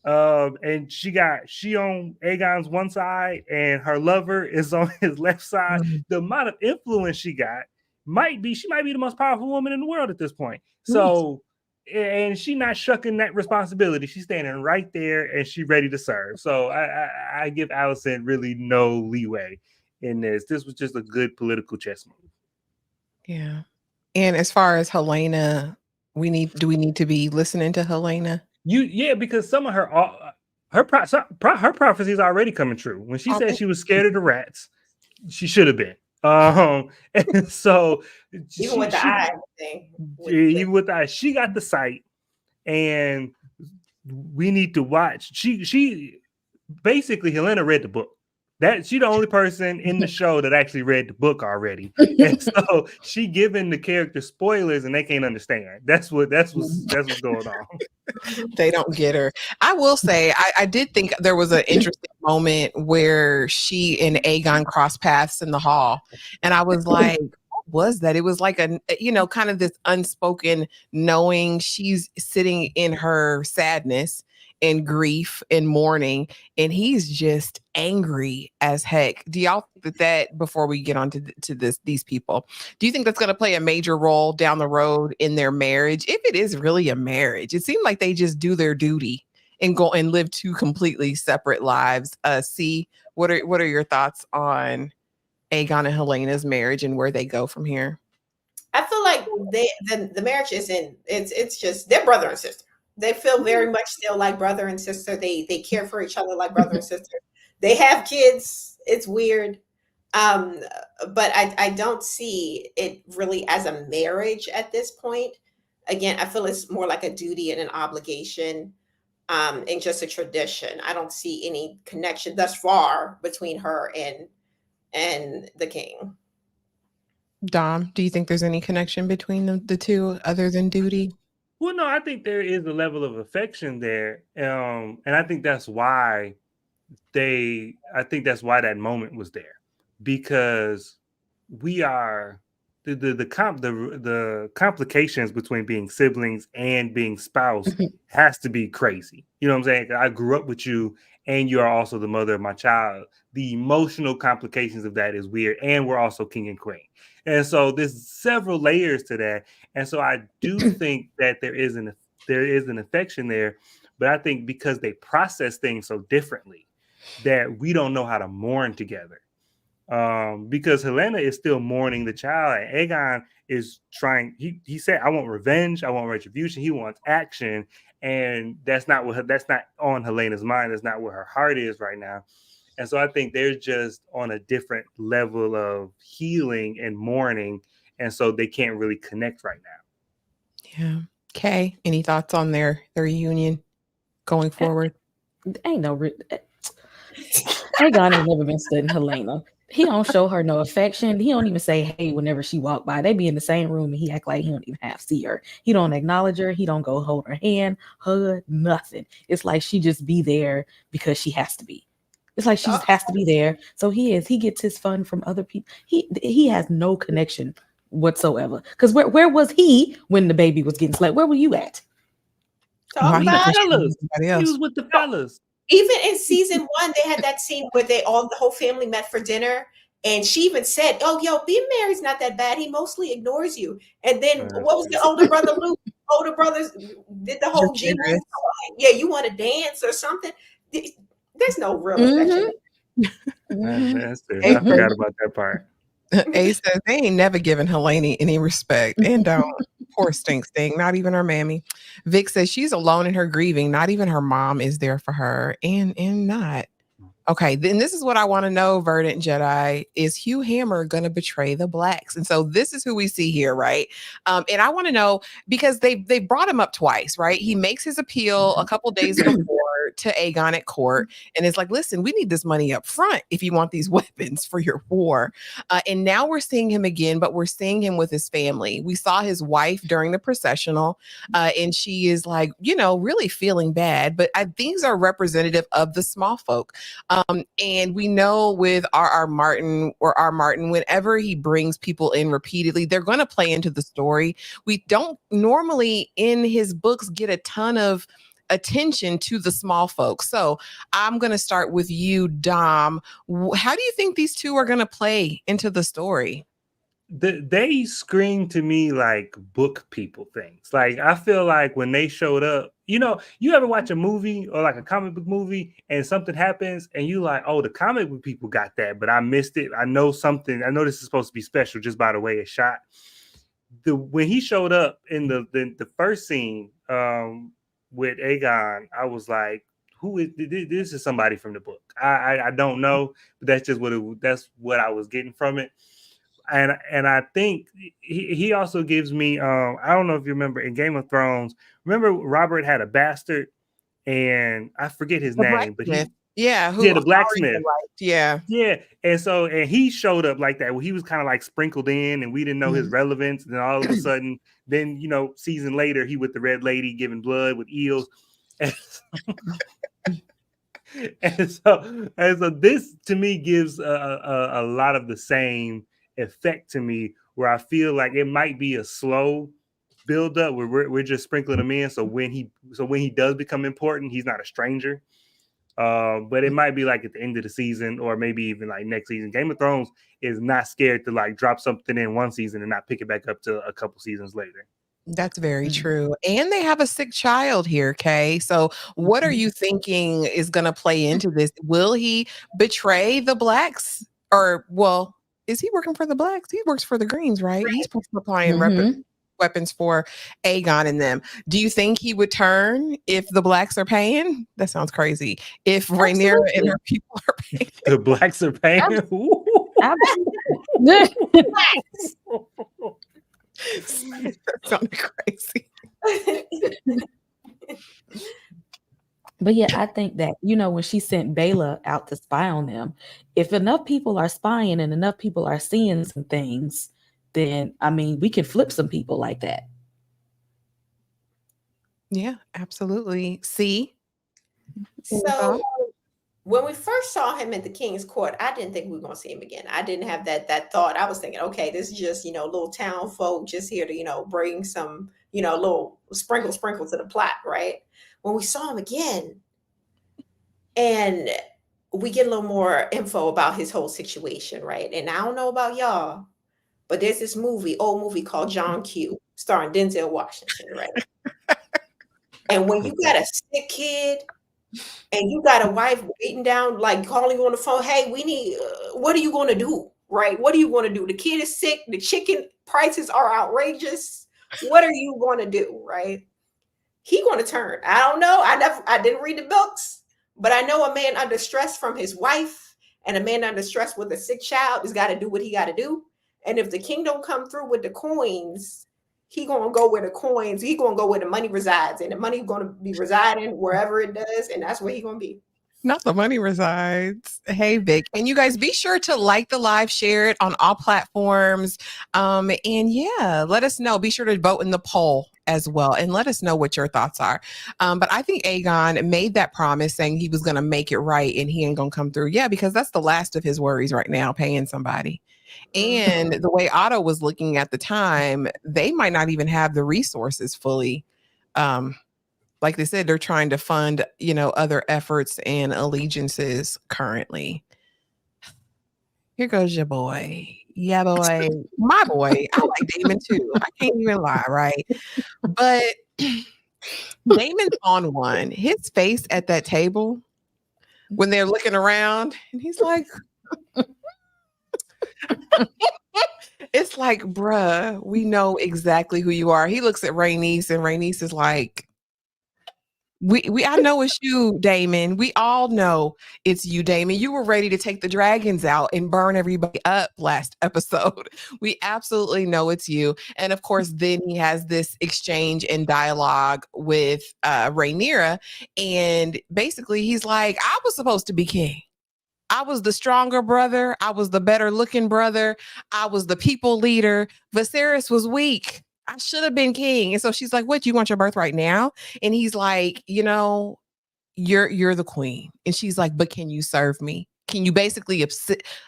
Speaker 3: and she on Aegon's one side and her lover is on his left side. The amount of influence she got she might be the most powerful woman in the world at this point. So, and she not shucking that responsibility. She's standing right there and she's ready to serve. So I give Allison really no leeway in this. This was just a good political chess move.
Speaker 1: Yeah. And as far as Helena, do we need to be listening to Helena?
Speaker 3: Because some of her prophecies are already coming true. When she said she was scared of the rats, she should have been. And so
Speaker 2: even with the eye thing,
Speaker 3: even with the eye, she got the sight, and we need to watch. She basically, Helena read the book. That she the only person in the show that actually read the book already, and so she giving the character spoilers, and they can't understand. That's what's going on.
Speaker 1: They don't get her. I will say, I did think there was an interesting moment where she and Aegon crossed paths in the hall, and I was like, what was that? It was like kind of this unspoken knowing. She's sitting in her sadness and grief and mourning, and he's just angry as heck. Do y'all think that before we get on to these people, do you think that's going to play a major role down the road in their marriage? If it is really a marriage, it seemed like they just do their duty and go and live two completely separate lives. What are your thoughts on Aegon and Helena's marriage and where they go from here?
Speaker 2: I feel like the marriage isn't. It's just they're brother and sister. They feel very much still like brother and sister. They care for each other like brother and sister. They have kids. It's weird. But I don't see it really as a marriage at this point. Again, I feel it's more like a duty and an obligation, and just a tradition. I don't see any connection thus far between her and the king.
Speaker 1: Dom, do you think there's any connection between the two other than duty?
Speaker 3: Well, no, I think there is a level of affection there, and I think that's why that moment was there, because we are the complications between being siblings and being spouse has to be crazy. You know what I'm saying? I grew up with you, and you are also the mother of my child. The emotional complications of that is weird, and we're also king and queen. And so there's several layers to that. And so I do think that there is an affection there, but I think because they process things so differently that we don't know how to mourn together. Because Helena is still mourning the child, and Aegon is trying. He said, "I want revenge. I want retribution." He wants action, and that's not on Helena's mind. That's not where her heart is right now. And so I think they're just on a different level of healing and mourning. And so they can't really connect right now.
Speaker 1: Yeah. Kay, any thoughts on their union going forward?
Speaker 4: Ain't no Aegon has never been studying Helena. He don't show her no affection. He don't even say hey whenever she walk by. They be in the same room and he act like he don't even half see her. He don't acknowledge her. He don't go hold her hand, hug her, nothing. It's like she just be there because she has to be. It's like she just has to be there. So he gets his fun from other people. He has no connection whatsoever. Because where was he when the baby was getting slept? Where were you at?
Speaker 1: Why he
Speaker 3: The
Speaker 1: pushing
Speaker 3: fellas.
Speaker 1: everybody
Speaker 3: He
Speaker 1: else?
Speaker 3: was with the fellas.
Speaker 2: Even in season 1, they had that scene where the whole family met for dinner, and she even said, "Oh, yo, being married's not that bad. He mostly ignores you." And then what was the older brother Luke? Older brothers did the whole
Speaker 1: Just
Speaker 2: G
Speaker 1: serious.
Speaker 2: yeah, you want to dance or something? There's no real affection.
Speaker 3: That's it.
Speaker 1: Hey,
Speaker 3: I forgot about that part.
Speaker 1: A says they ain't never given Helene any respect and don't. Poor Stink Stink, not even her mammy. Vic says she's alone in her grieving. Not even her mom is there for her, and not. Okay, then this is what I want to know, Verdant Jedi. Is Hugh Hammer going to betray the blacks? And so this is who we see here, right? And I want to know because they brought him up twice, right? He makes his appeal a couple days before to Aegon at court, and it's like, listen, we need this money up front if you want these weapons for your war. And now we're seeing him again, but we're seeing him with his family. We saw his wife during the processional, and she is like, really feeling bad. But these are representative of the small folk. And we know with R.R. Martin whenever he brings people in repeatedly, they're going to play into the story. We don't normally in his books get a ton of attention to the small folks. So I'm going to start with you, Dom. How do you think these two are going to play into the story?
Speaker 3: They scream to me like book people things. Like I feel like when they showed up, you ever watch a movie or like a comic book movie and something happens and you like, oh, the comic book people got that, but I missed it. I know this is supposed to be special just by the way it's shot. When he showed up in the first scene with Aegon, I was like, who is this? Is somebody from the book? I don't know, but that's just that's what I was getting from it. And I think he also gives me I don't know if you remember in Game of Thrones, remember Robert had a bastard and I forget his name, but
Speaker 1: the
Speaker 3: the blacksmith.
Speaker 1: Yeah.
Speaker 3: And he showed up like that. Well, he was kind of like sprinkled in and we didn't know his relevance. And then all of a sudden, then season later, he with the red lady giving blood with eels. And so this to me gives a lot of the same effect to me, where I feel like it might be a slow build up where we're just sprinkling him in. So when he does become important, he's not a stranger. But it might be like at the end of the season or maybe even like next season. Game of Thrones is not scared to like drop something in one season and not pick it back up to a couple seasons later.
Speaker 1: That's very true. And they have a sick child here, Kay. So what are you thinking is going to play into this? Will he betray the blacks? Or, well, is he working for the blacks? He works for the greens, right? He's supplying weapons for Aegon and them. Do you think he would turn if the blacks are paying? That sounds crazy. If Rhaenyra and her people are paying.
Speaker 3: The blacks are paying?
Speaker 1: That sounded crazy.
Speaker 4: But yeah, I think that, when she sent Bela out to spy on them, if enough people are spying and enough people are seeing some things, then, we can flip some people like that.
Speaker 1: Yeah, absolutely. See?
Speaker 2: So when we first saw him at the King's Court, I didn't think we were going to see him again. I didn't have that thought. I was thinking, okay, this is just, little town folk just here to, bring some, little sprinkle to the plot, right? When we saw him again and we get a little more info about his whole situation, right? And I don't know about y'all, but there's this old movie called John Q, starring Denzel Washington, right? And when you got a sick kid and you got a wife waiting down, like calling you on the phone, hey, we need, what are you going to do? Right? What are you going to do? The kid is sick. The chicken prices are outrageous. What are you going to do? Right? He going to turn. I don't know. I didn't read the books, but I know a man under stress from his wife and a man under stress with a sick child has got to do what he got to do. And if the king don't come through with the coins, he gonna go where the coins, he gonna go where the money resides, and the money gonna be residing wherever it does, and that's where he gonna be.
Speaker 1: Not the money resides. Hey, Vic. And you guys be sure to like the live, share it on all platforms. And yeah, let us know. Be sure to vote in the poll as well and let us know what your thoughts are. But I think Aegon made that promise saying he was going to make it right and he ain't going to come through. Yeah, because that's the last of his worries right now, paying somebody. And the way Otto was looking at the time, they might not even have the resources fully. Like they said, they're trying to fund, other efforts and allegiances currently. Here goes your boy. Yeah, boy. My boy. I like Damon too. I can't even lie, right? But Damon's on one. His face at that table when they're looking around, and he's like, it's like, bruh, we know exactly who you are. He looks at Rhaenys, and Rhaenys is like, I know it's you, Damon. We all know it's you, Damon. You were ready to take the dragons out and burn everybody up last episode. We absolutely know it's you. And of course, then he has this exchange and dialogue with Rhaenyra. And basically, he's like, I was supposed to be king. I was the stronger brother. I was the better looking brother. I was the people leader. Viserys was weak. I should have been king. And so she's like, what, you want your birthright now? And he's like, you're the queen. And she's like, but can you serve me? Can you basically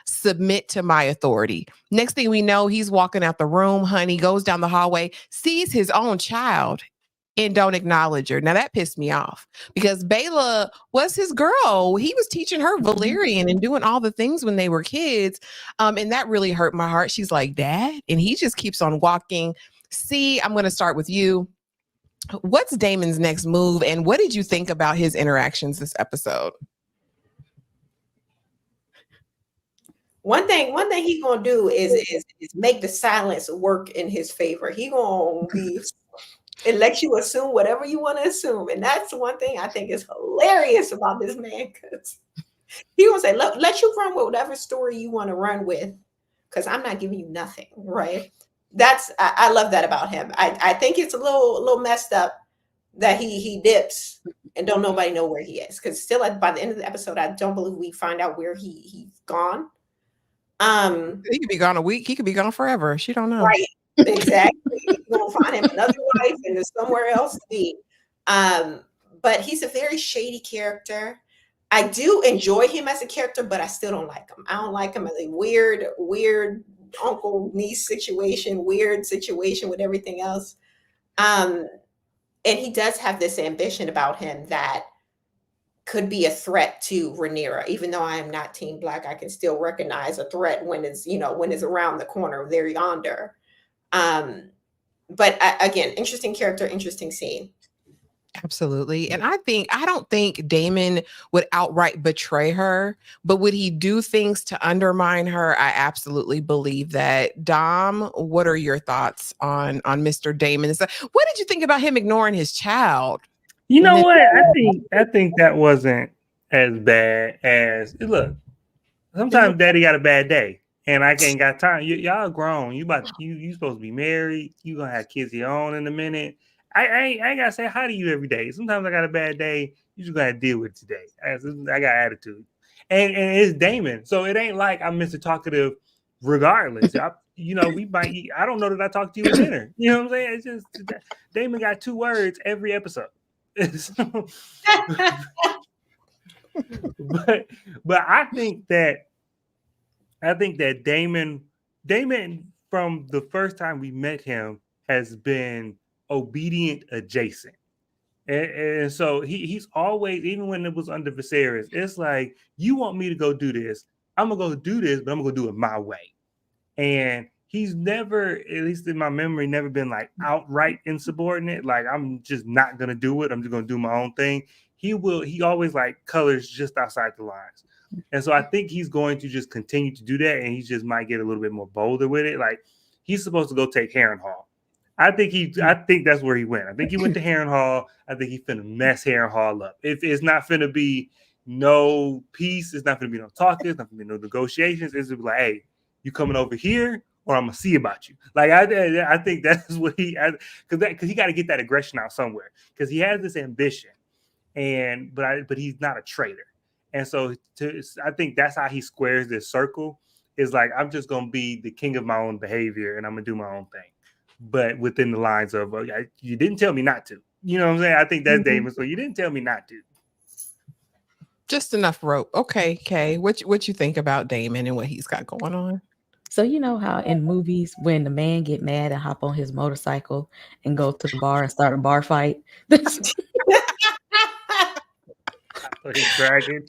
Speaker 1: submit to my authority? Next thing we know, he's walking out the room, honey, goes down the hallway, sees his own child and don't acknowledge her. Now that pissed me off because Bela was his girl. He was teaching her Valerian and doing all the things when they were kids. And that really hurt my heart. She's like, Dad? And he just keeps on walking. See, I'm going to start with you. What's Damon's next move? And what did you think about his interactions this episode?
Speaker 2: One thing he gonna do is make the silence work in his favor. He gonna be and let you assume whatever you want to assume. And that's one thing I think is hilarious about this man, because he gonna say, let you run with whatever story you want to run with, because I'm not giving you nothing, right? I love that about him. I think it's a little messed up that he dips and don't nobody know where he is, because still by the end of the episode, I don't believe we find out where he's gone.
Speaker 1: He could be gone a week. He could be gone forever. She don't know.
Speaker 2: Right. Exactly. You're gonna find him another wife and there's somewhere else to be. But he's a very shady character. I do enjoy him as a character, but I still don't like him. I don't like him as a weird uncle niece situation, weird situation with everything else. And he does have this ambition about him that could be a threat to Rhaenyra. Even though I am not Team Black, I can still recognize a threat when it's around the corner, there yonder. But again, interesting character, interesting scene.
Speaker 1: Absolutely. And I don't think Damon would outright betray her, but would he do things to undermine her? I absolutely believe that. Dom, what are your thoughts on Mr. Damon? What did you think about him ignoring his child?
Speaker 3: You know what? I think that wasn't as bad as look. Sometimes daddy got a bad day. And I ain't got time. Y'all grown. You supposed to be married. You gonna have kids of your own in a minute. I ain't gotta say hi to you every day. Sometimes I got a bad day. You just gotta deal with it today. I got attitude, and it's Damon, so it ain't like I'm Mr. Talkative. Regardless, we might. I don't know that I talked to you at dinner. You know what I'm saying? It's just Damon got 2 words every episode. but I think that Damon from the first time we met him has been obedient adjacent. And so he's always, even when it was under Viserys, it's like, you want me to go do this, I'm gonna go do this, but I'm gonna go do it my way. And he's never, at least in my memory, never been like outright insubordinate. Like, I'm just not gonna do it, I'm just gonna do my own thing. He always like colors just outside the lines. And so I think he's going to just continue to do that, and he just might get a little bit more bolder with it. Like, he's supposed to go take Harrenhal. I think that's where he went. I think he went to Harrenhal. I think he's finna mess Harrenhal up. If it's not finna be no peace, it's not finna be no talking, it's not finna be no negotiations. It's just like, hey, you coming over here, or I'm gonna see about you. Like, I think that's what because he got to get that aggression out somewhere, because he has this ambition, but he's not a traitor. And so I think that's how he squares this circle. Is like, I'm just gonna be the king of my own behavior, and I'm gonna do my own thing, but within the lines of you didn't tell me not to. You know what I'm saying? I think that's Damon. So you didn't tell me not to.
Speaker 1: Just enough rope. Okay, Kay. What you think about Damon and what he's got going on?
Speaker 4: So you know how in movies when the man get mad and hop on his motorcycle and go to the bar and start a bar fight?
Speaker 3: He's dragging.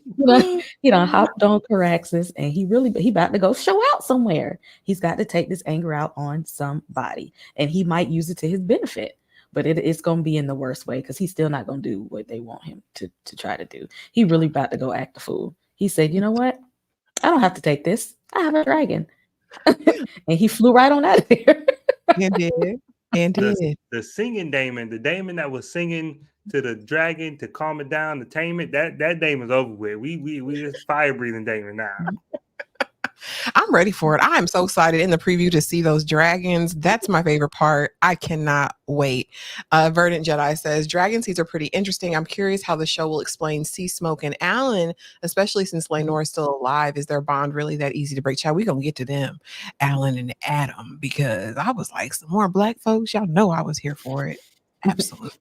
Speaker 4: Hopped on Caraxes and he about to go show out somewhere. He's got to take this anger out on somebody, and he might use it to his benefit, but it's going to be in the worst way because he's still not going to do what they want him to try to do. He really about to go act a fool. He said, you know what? I don't have to take this. I have a dragon. And he flew right on out of there.
Speaker 1: And did.
Speaker 3: The singing Damon, the Damon that was singing to the dragon to calm it down, to tame it, that Damon's over with. We just fire breathing Damon now.
Speaker 1: I'm ready for it. I'm so excited in the preview to see those dragons. That's my favorite part. I cannot wait. Verdant Jedi says, dragon seeds are pretty interesting. I'm curious how the show will explain Sea Smoke and Alan, especially since Lenore is still alive. Is their bond really that easy to break? Child, we gonna get to them, Alan and Adam, because I was like, some more black folks. Y'all know I was here for it. Absolutely.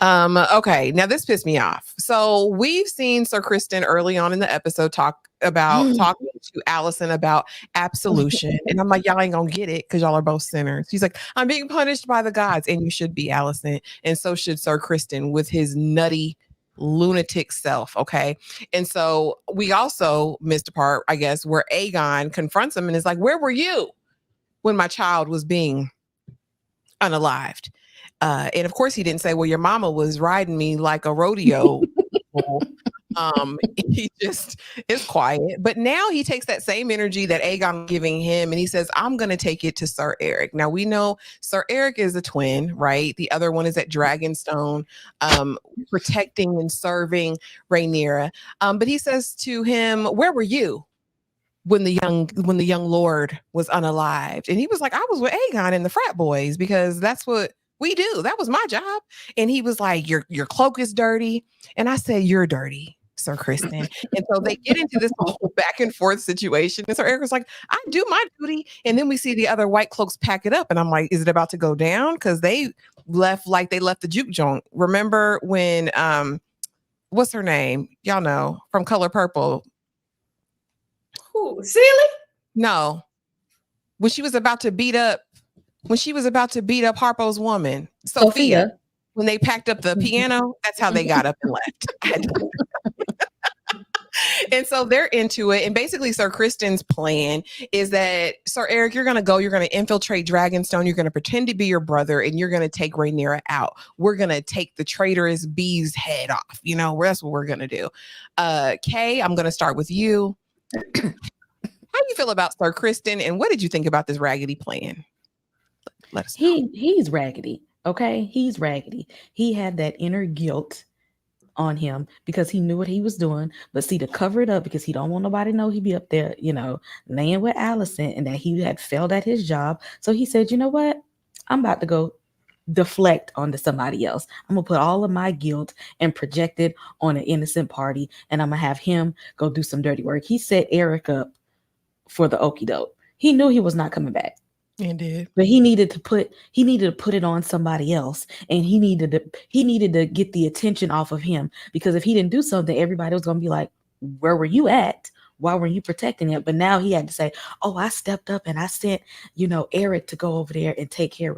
Speaker 1: Okay, now this pissed me off. So we've seen Sir Kristen early on in the episode talking to Allison about absolution, and I'm like, y'all ain't gonna get it because y'all are both sinners. She's like, I'm being punished by the gods, and you should be, Allison, and so should Sir Kristen with his nutty lunatic self. Okay, and so we also missed a part, I guess, where Aegon confronts him and is like, where were you when my child was being unalived? And of course he didn't say, well, your mama was riding me like a rodeo. He just is quiet. But now he takes that same energy that Aegon giving him and he says, I'm going to take it to Sir Eric. Now we know Sir Eric is a twin, right? The other one is at Dragonstone, protecting and serving Rhaenyra. But he says to him, where were you when the young lord was unalived? And he was like, I was with Aegon and the frat boys because that's what we do. That was my job. And he was like, your cloak is dirty. And I said, you're dirty, Sir Kristen. And so they get into this whole back and forth situation. And Sir Eric was like, I do my duty. And then we see the other white cloaks pack it up. And I'm like, is it about to go down? Because they left the juke joint. Remember when, what's her name? Y'all know, from Color Purple.
Speaker 2: Who? Celie?
Speaker 1: No. When she was about to beat up Harpo's woman, Sophia, when they packed up the piano, that's how they got up and left. And so they're into it. And basically Sir Kristen's plan is that, Sir Eric, you're going to infiltrate Dragonstone. You're going to pretend to be your brother and you're going to take Rhaenyra out. We're going to take the traitorous bee's head off. You know, that's what we're going to do. Kay, I'm going to start with you. How do you feel about Sir Kristen and what did you think about this raggedy plan? Let us know.
Speaker 4: He's raggedy. Okay. He's raggedy. He had that inner guilt on him because he knew what he was doing, but see, to cover it up because he don't want nobody to know he'd be up there, laying with Allison and that he had failed at his job. So he said, you know what? I'm about to go deflect onto somebody else. I'm gonna put all of my guilt and project it on an innocent party, and I'm gonna have him go do some dirty work. He set Eric up for the okie doke. He knew he was not coming back.
Speaker 1: Indeed.
Speaker 4: But he needed to put it on somebody else, and he needed to get the attention off of him, because if he didn't do something, everybody was going to be like, where were you at? Why weren't you protecting it? But now he had to say, oh, I stepped up and I sent, Eric to go over there and take care of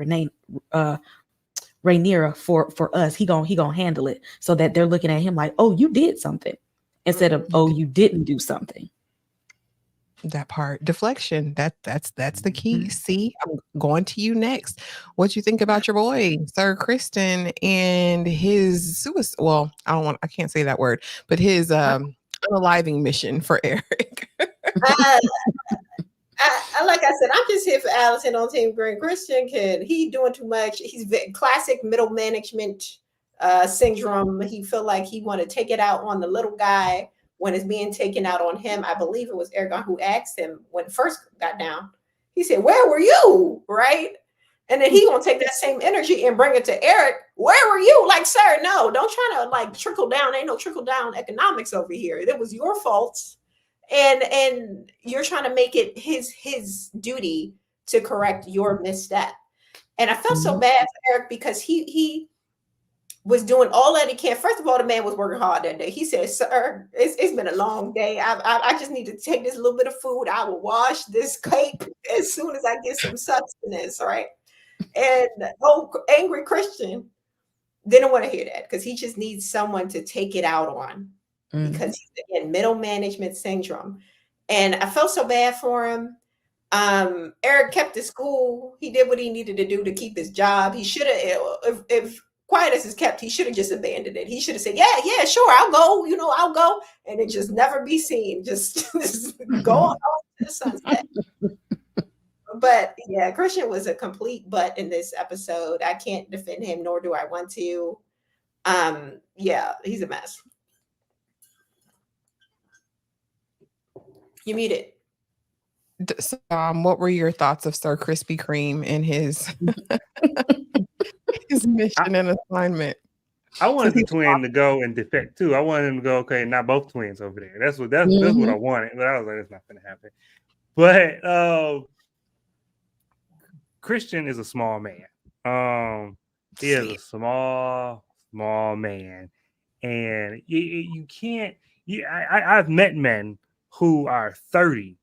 Speaker 4: Rhaenyra for us. He gonna handle it, so that they're looking at him like, oh, you did something, instead of, oh, you didn't do something.
Speaker 1: That part, deflection, that's the key. See, I'm going to you next. What you think about your boy Sir Kristen and his suicide? Well, I can't say that word, but his unaliving mission for Eric.
Speaker 2: Like I said, I'm just here for Allison on Team Green. Christian he doing too much. He's classic middle management syndrome. He feel like he want to take it out on the little guy when it's being taken out on him. I believe it was Aegon who asked him when it first got down. He said, where were you? Right? And then he gonna take that same energy and bring it to Eric. Where were you? Like, sir, no, don't try to like trickle down. Ain't no trickle down economics over here. It was your faults. And you're trying to make it his duty to correct your misstep. And I felt so bad for Eric because he was doing all that he can. First of all, the man was working hard that day. He said, sir, it's been a long day. I just need to take this little bit of food. I will wash this cake as soon as I get some sustenance, right? And angry Christian didn't want to hear that because he just needs someone to take it out on because he's in middle management syndrome. And I felt so bad for him. Eric kept his cool. He did what he needed to do to keep his job. He should have, if quietness is kept, he should have just abandoned it. He should have said, yeah, sure, I'll go, I'll go. And it just never be seen. Just go on to the sunset. But yeah, Christian was a complete butt in this episode. I can't defend him, nor do I want to. Yeah, he's a mess. You muted.
Speaker 1: What were your thoughts of Sir Krispy Kreme and his his mission and assignment?
Speaker 3: I wanted the twin to go and defect too. I wanted him to go, okay, not both twins over there. That's what I wanted. But I was like, it's not gonna happen. But Christian is a small man. He is a small man. And you can't I've met men who are 30.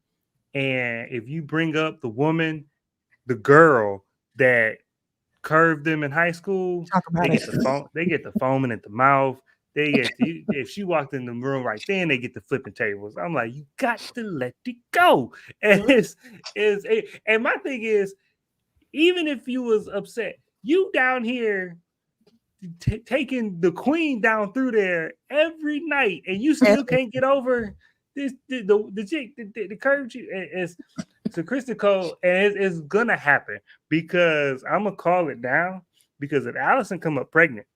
Speaker 3: And if you bring up the woman, the girl that curved them in high school, they get the foaming at the mouth. They get if she walked in the room right then, they get the flipping tables. I'm like, you got to let it go. And and my thing is, even if you was upset, you down here taking the queen down through there every night, and you still can't get over this the curve. It's so Kristen Cole, and it's gonna happen because I'm gonna call it down because if Allison come up pregnant,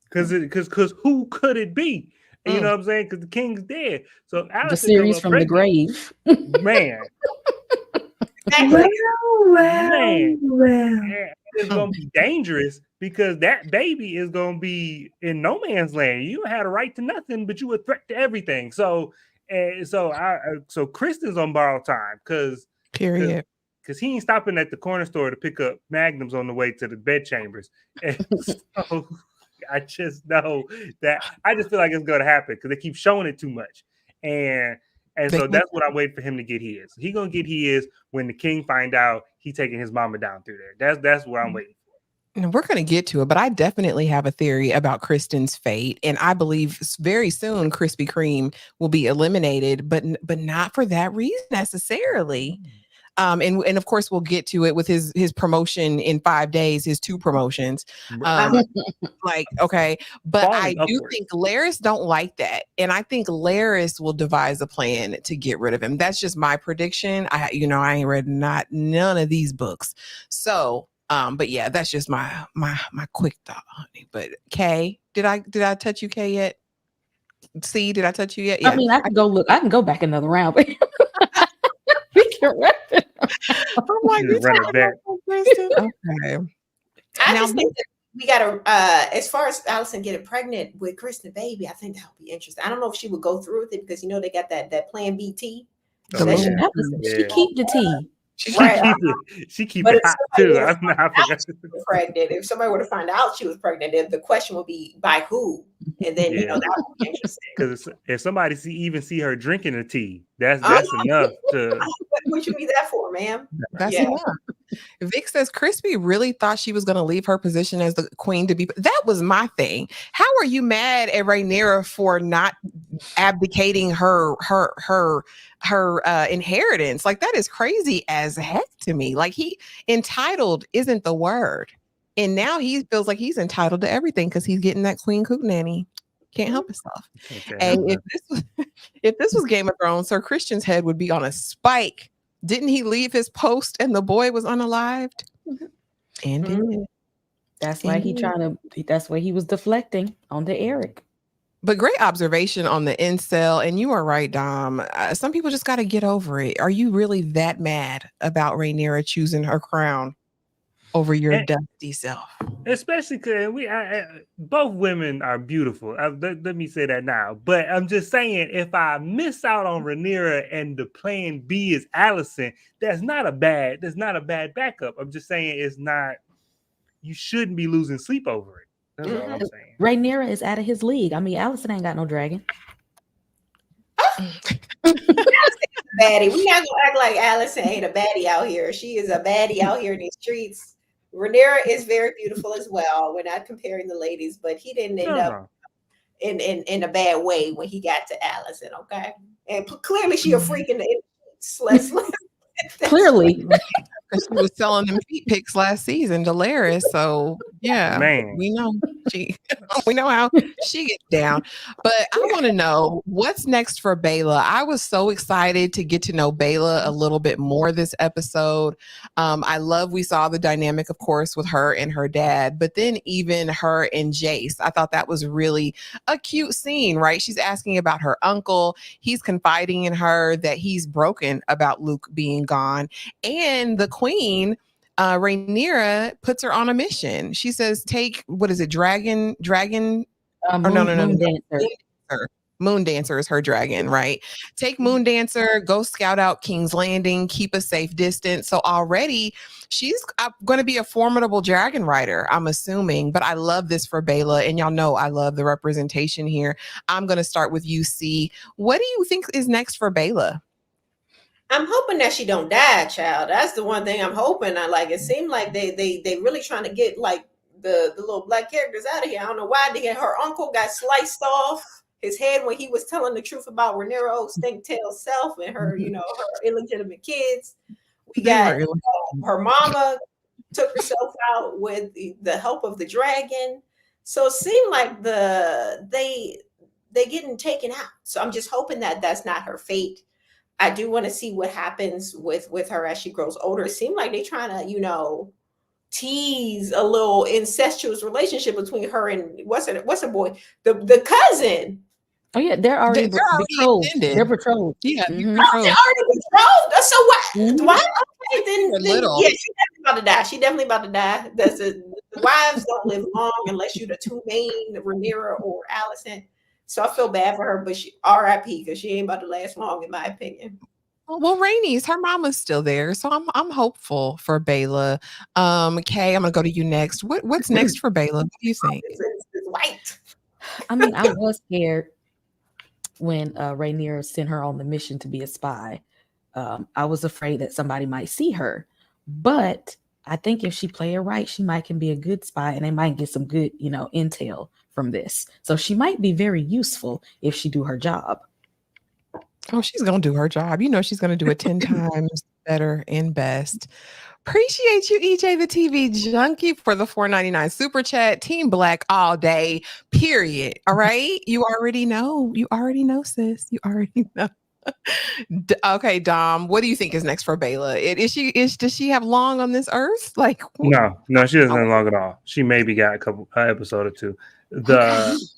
Speaker 3: because who could it be? You know what I'm saying? Because the king's dead. So Allison
Speaker 4: the series from the grave,
Speaker 3: man.
Speaker 2: Exactly.
Speaker 3: Well. It's gonna be dangerous because that baby is gonna be in no man's land. You don't have a right to nothing, but you a threat to everything. So Kristen's on borrowed time because he ain't stopping at the corner store to pick up magnums on the way to the bedchambers. And so I just know that I just feel like it's gonna happen because they keep showing it too much. And so that's what I'm waiting for him to get his. He gonna get his when the king find out he taking his mama down through there. That's what I'm waiting for.
Speaker 1: And we're gonna get to it, but I definitely have a theory about Kristen's fate, and I believe very soon Krispy Kreme will be eliminated, but not for that reason necessarily. And of course we'll get to it with his promotion in 5 days, his 2 promotions. Like, okay, but I do think Laris don't like that. And I think Laris will devise a plan to get rid of him. That's just my prediction. I ain't read none of these books. So, but yeah, that's just my quick thought, honey. But Kay, did I touch you, Kay, yet? See, did I touch you yet? Yeah.
Speaker 4: I mean, I can go look. I can go back another round. We can wrap it.
Speaker 1: I'm like, okay.
Speaker 2: I just think that we gotta as far as Allison getting pregnant with Kristen baby, I think that would be interesting. I don't know if she would go through with it because they got that plan BT.
Speaker 4: She keep the tea.
Speaker 3: She keep it hot too. I'm not
Speaker 2: pregnant. If somebody were to find out she was pregnant, the question would be by who, and then that would be interesting.
Speaker 3: Because if somebody see her drinking the tea, that's enough to.
Speaker 2: What you need that for, ma'am?
Speaker 1: That's enough. Vic says Crispy really thought she was going to leave her position as the queen to be. That was my thing. How are you mad at Rhaenyra for not abdicating her inheritance? Like, that is crazy as heck to me. Like, entitled isn't the word, and now he feels like he's entitled to everything because he's getting that queen coop nanny. Can't help himself. And if this was Game of Thrones, Sir Christian's head would be on a spike. Didn't he leave his post and the boy was unalived? And
Speaker 4: that's why he was deflecting onto Eric.
Speaker 1: But great observation on the incel. And you are right, Dom. Some people just got to get over it. Are you really that mad about Rhaenyra choosing her crown over your dusty self?
Speaker 3: Especially because both women are beautiful. Let me say that now. But I'm just saying, if I miss out on Rhaenyra and the plan B is Alicent, that's not a bad backup. I'm just saying it's not. You shouldn't be losing sleep over it. That's all I'm saying.
Speaker 4: Rhaenyra is out of his league. I mean, Alicent ain't got no dragon.
Speaker 2: Baddie. We're not gonna act like Alicent ain't a baddie out here. She is a baddie out here in these streets. Rhaenyra is very beautiful as well. We're not comparing the ladies, but he didn't end up in a bad way when he got to Alicent, okay? And clearly she a freak in the
Speaker 4: Clearly.
Speaker 1: Because she was selling them feet pics last season, Dolores. So yeah,
Speaker 3: man,
Speaker 1: we know we know how she gets down. But I want to know what's next for Bayla. I was so excited to get to know Bayla a little bit more this episode. I love we saw the dynamic, of course, with her and her dad, but then even her and Jace. I thought that was really a cute scene, right? She's asking about her uncle. He's confiding in her that he's broken about Luke being gone, and the queen, Rhaenyra, puts her on a mission. She says, take, what is it, dragon,
Speaker 4: Moon Dancer.
Speaker 1: Moon Dancer is her dragon, right? Take Moon Dancer, go scout out King's Landing, keep a safe distance. So already she's going to be a formidable dragon rider, I'm assuming. But I love this for Bayla, and y'all know I love the representation here. I'm going to start with UC. What do you think is next for Bayla?
Speaker 2: I'm hoping that she don't die, child. That's the one thing I'm hoping. It seemed like they really trying to get like the little black characters out of here. I don't know why. Her uncle got sliced off his head when he was telling the truth about Rhaenyra's stink-tailed self and her, her illegitimate kids. We got her mama took herself out with the help of the dragon. So it seemed like they getting taken out. So I'm just hoping that that's not her fate. I do want to see what happens with her as she grows older. It seemed like they're trying to, tease a little incestuous relationship between her and what's her boy, the cousin.
Speaker 4: Oh yeah, they're already betrothed. They're betrothed.
Speaker 1: Yeah,
Speaker 2: they're already betrothed. So what?
Speaker 4: Mm-hmm.
Speaker 2: Why? Okay, then yeah, she's definitely about to die. She's definitely about to die. The wives don't live long unless you're the two main, Rhaenyra or Alicent. So I feel bad for her, but she R.I.P. because she ain't about to last long, in my opinion.
Speaker 1: Well, Rainey's, her mama's still there, so I'm hopeful for Bayla. Kay, I'm gonna go to you next. What's next for Bayla? What do you think?
Speaker 2: It's white.
Speaker 4: I mean, I was scared when Rhaenyra sent her on the mission to be a spy. I was afraid that somebody might see her, but I think if she play it right, she can be a good spy, and they might get some good, intel from this. So she might be very useful if she do her job.
Speaker 1: Oh, she's going to do her job. She's going to do it 10 times better and best. Appreciate you, EJ the TV Junkie, for the $4.99 super chat. Team Black all day, period. All right? You already know. Sis. You already know. Okay, Dom, what do you think is next for Bayla? Does she have long on this earth? Like,
Speaker 3: no, she doesn't have long at all. She maybe got a couple episode or two. Because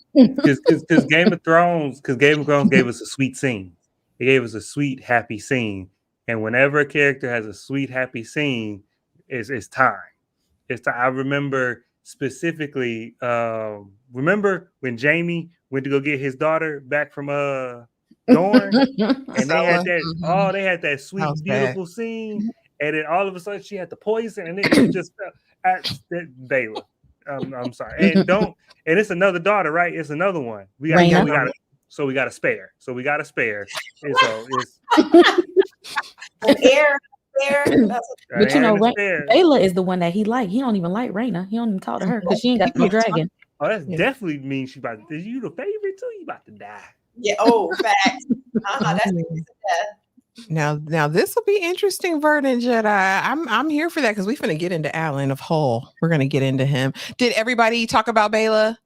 Speaker 3: Game of Thrones gave us a sweet scene. It gave us a sweet, happy scene. And whenever a character has a sweet, happy scene, it's time. It's time. I remember specifically, remember when Jamie went to go get his daughter back from Dorne, and they had that. They had that sweet, beautiful scene, and then all of a sudden she had the poison, and it just felt at Bayla. I'm sorry, and it's another daughter, right? It's another one. We got a spare. So we got a spare. And so it's
Speaker 2: air.
Speaker 4: But Bayla is the one that he liked. He don't even like Rhaena. He don't even talk to her because she ain't got no dragon.
Speaker 3: Oh, that's definitely means she about to. Is you the favorite too? You about to die?
Speaker 2: Yeah. Oh, facts. That's
Speaker 1: Now this will be interesting, Verdant Jedi. I'm here for that because we're gonna get into Alan of Hull. We're gonna get into him. Did everybody talk about Bayla?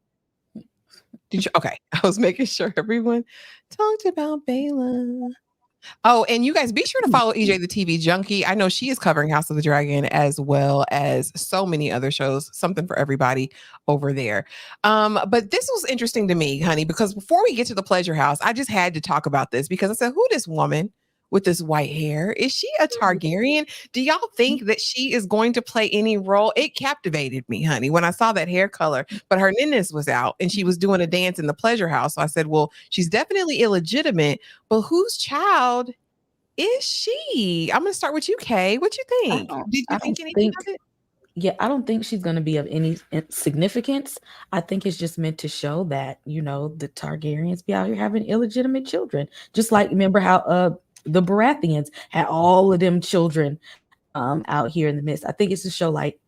Speaker 1: Did you? Okay, I was making sure everyone talked about Bayla. Oh, and you guys be sure to follow EJ the TV Junkie. I know she is covering House of the Dragon as well as so many other shows, something for everybody over there. But this was interesting to me, honey, because before we get to the pleasure house, I just had to talk about this because I said, who this woman with this white hair? Is she a Targaryen? Do y'all think that she is going to play any role? It captivated me, honey, when I saw that hair color. But her ninnis was out and she was doing a dance in the pleasure house. So I said, well, she's definitely illegitimate, but whose child is she? I'm gonna start with you, Kay. What you think? Did you think anything of it?
Speaker 4: Yeah, I don't think she's going to be of any significance. I think it's just meant to show that, you know, the Targaryens be out here having illegitimate children. Just like, remember how the Baratheons had all of them children out here in the midst. I think it's to show like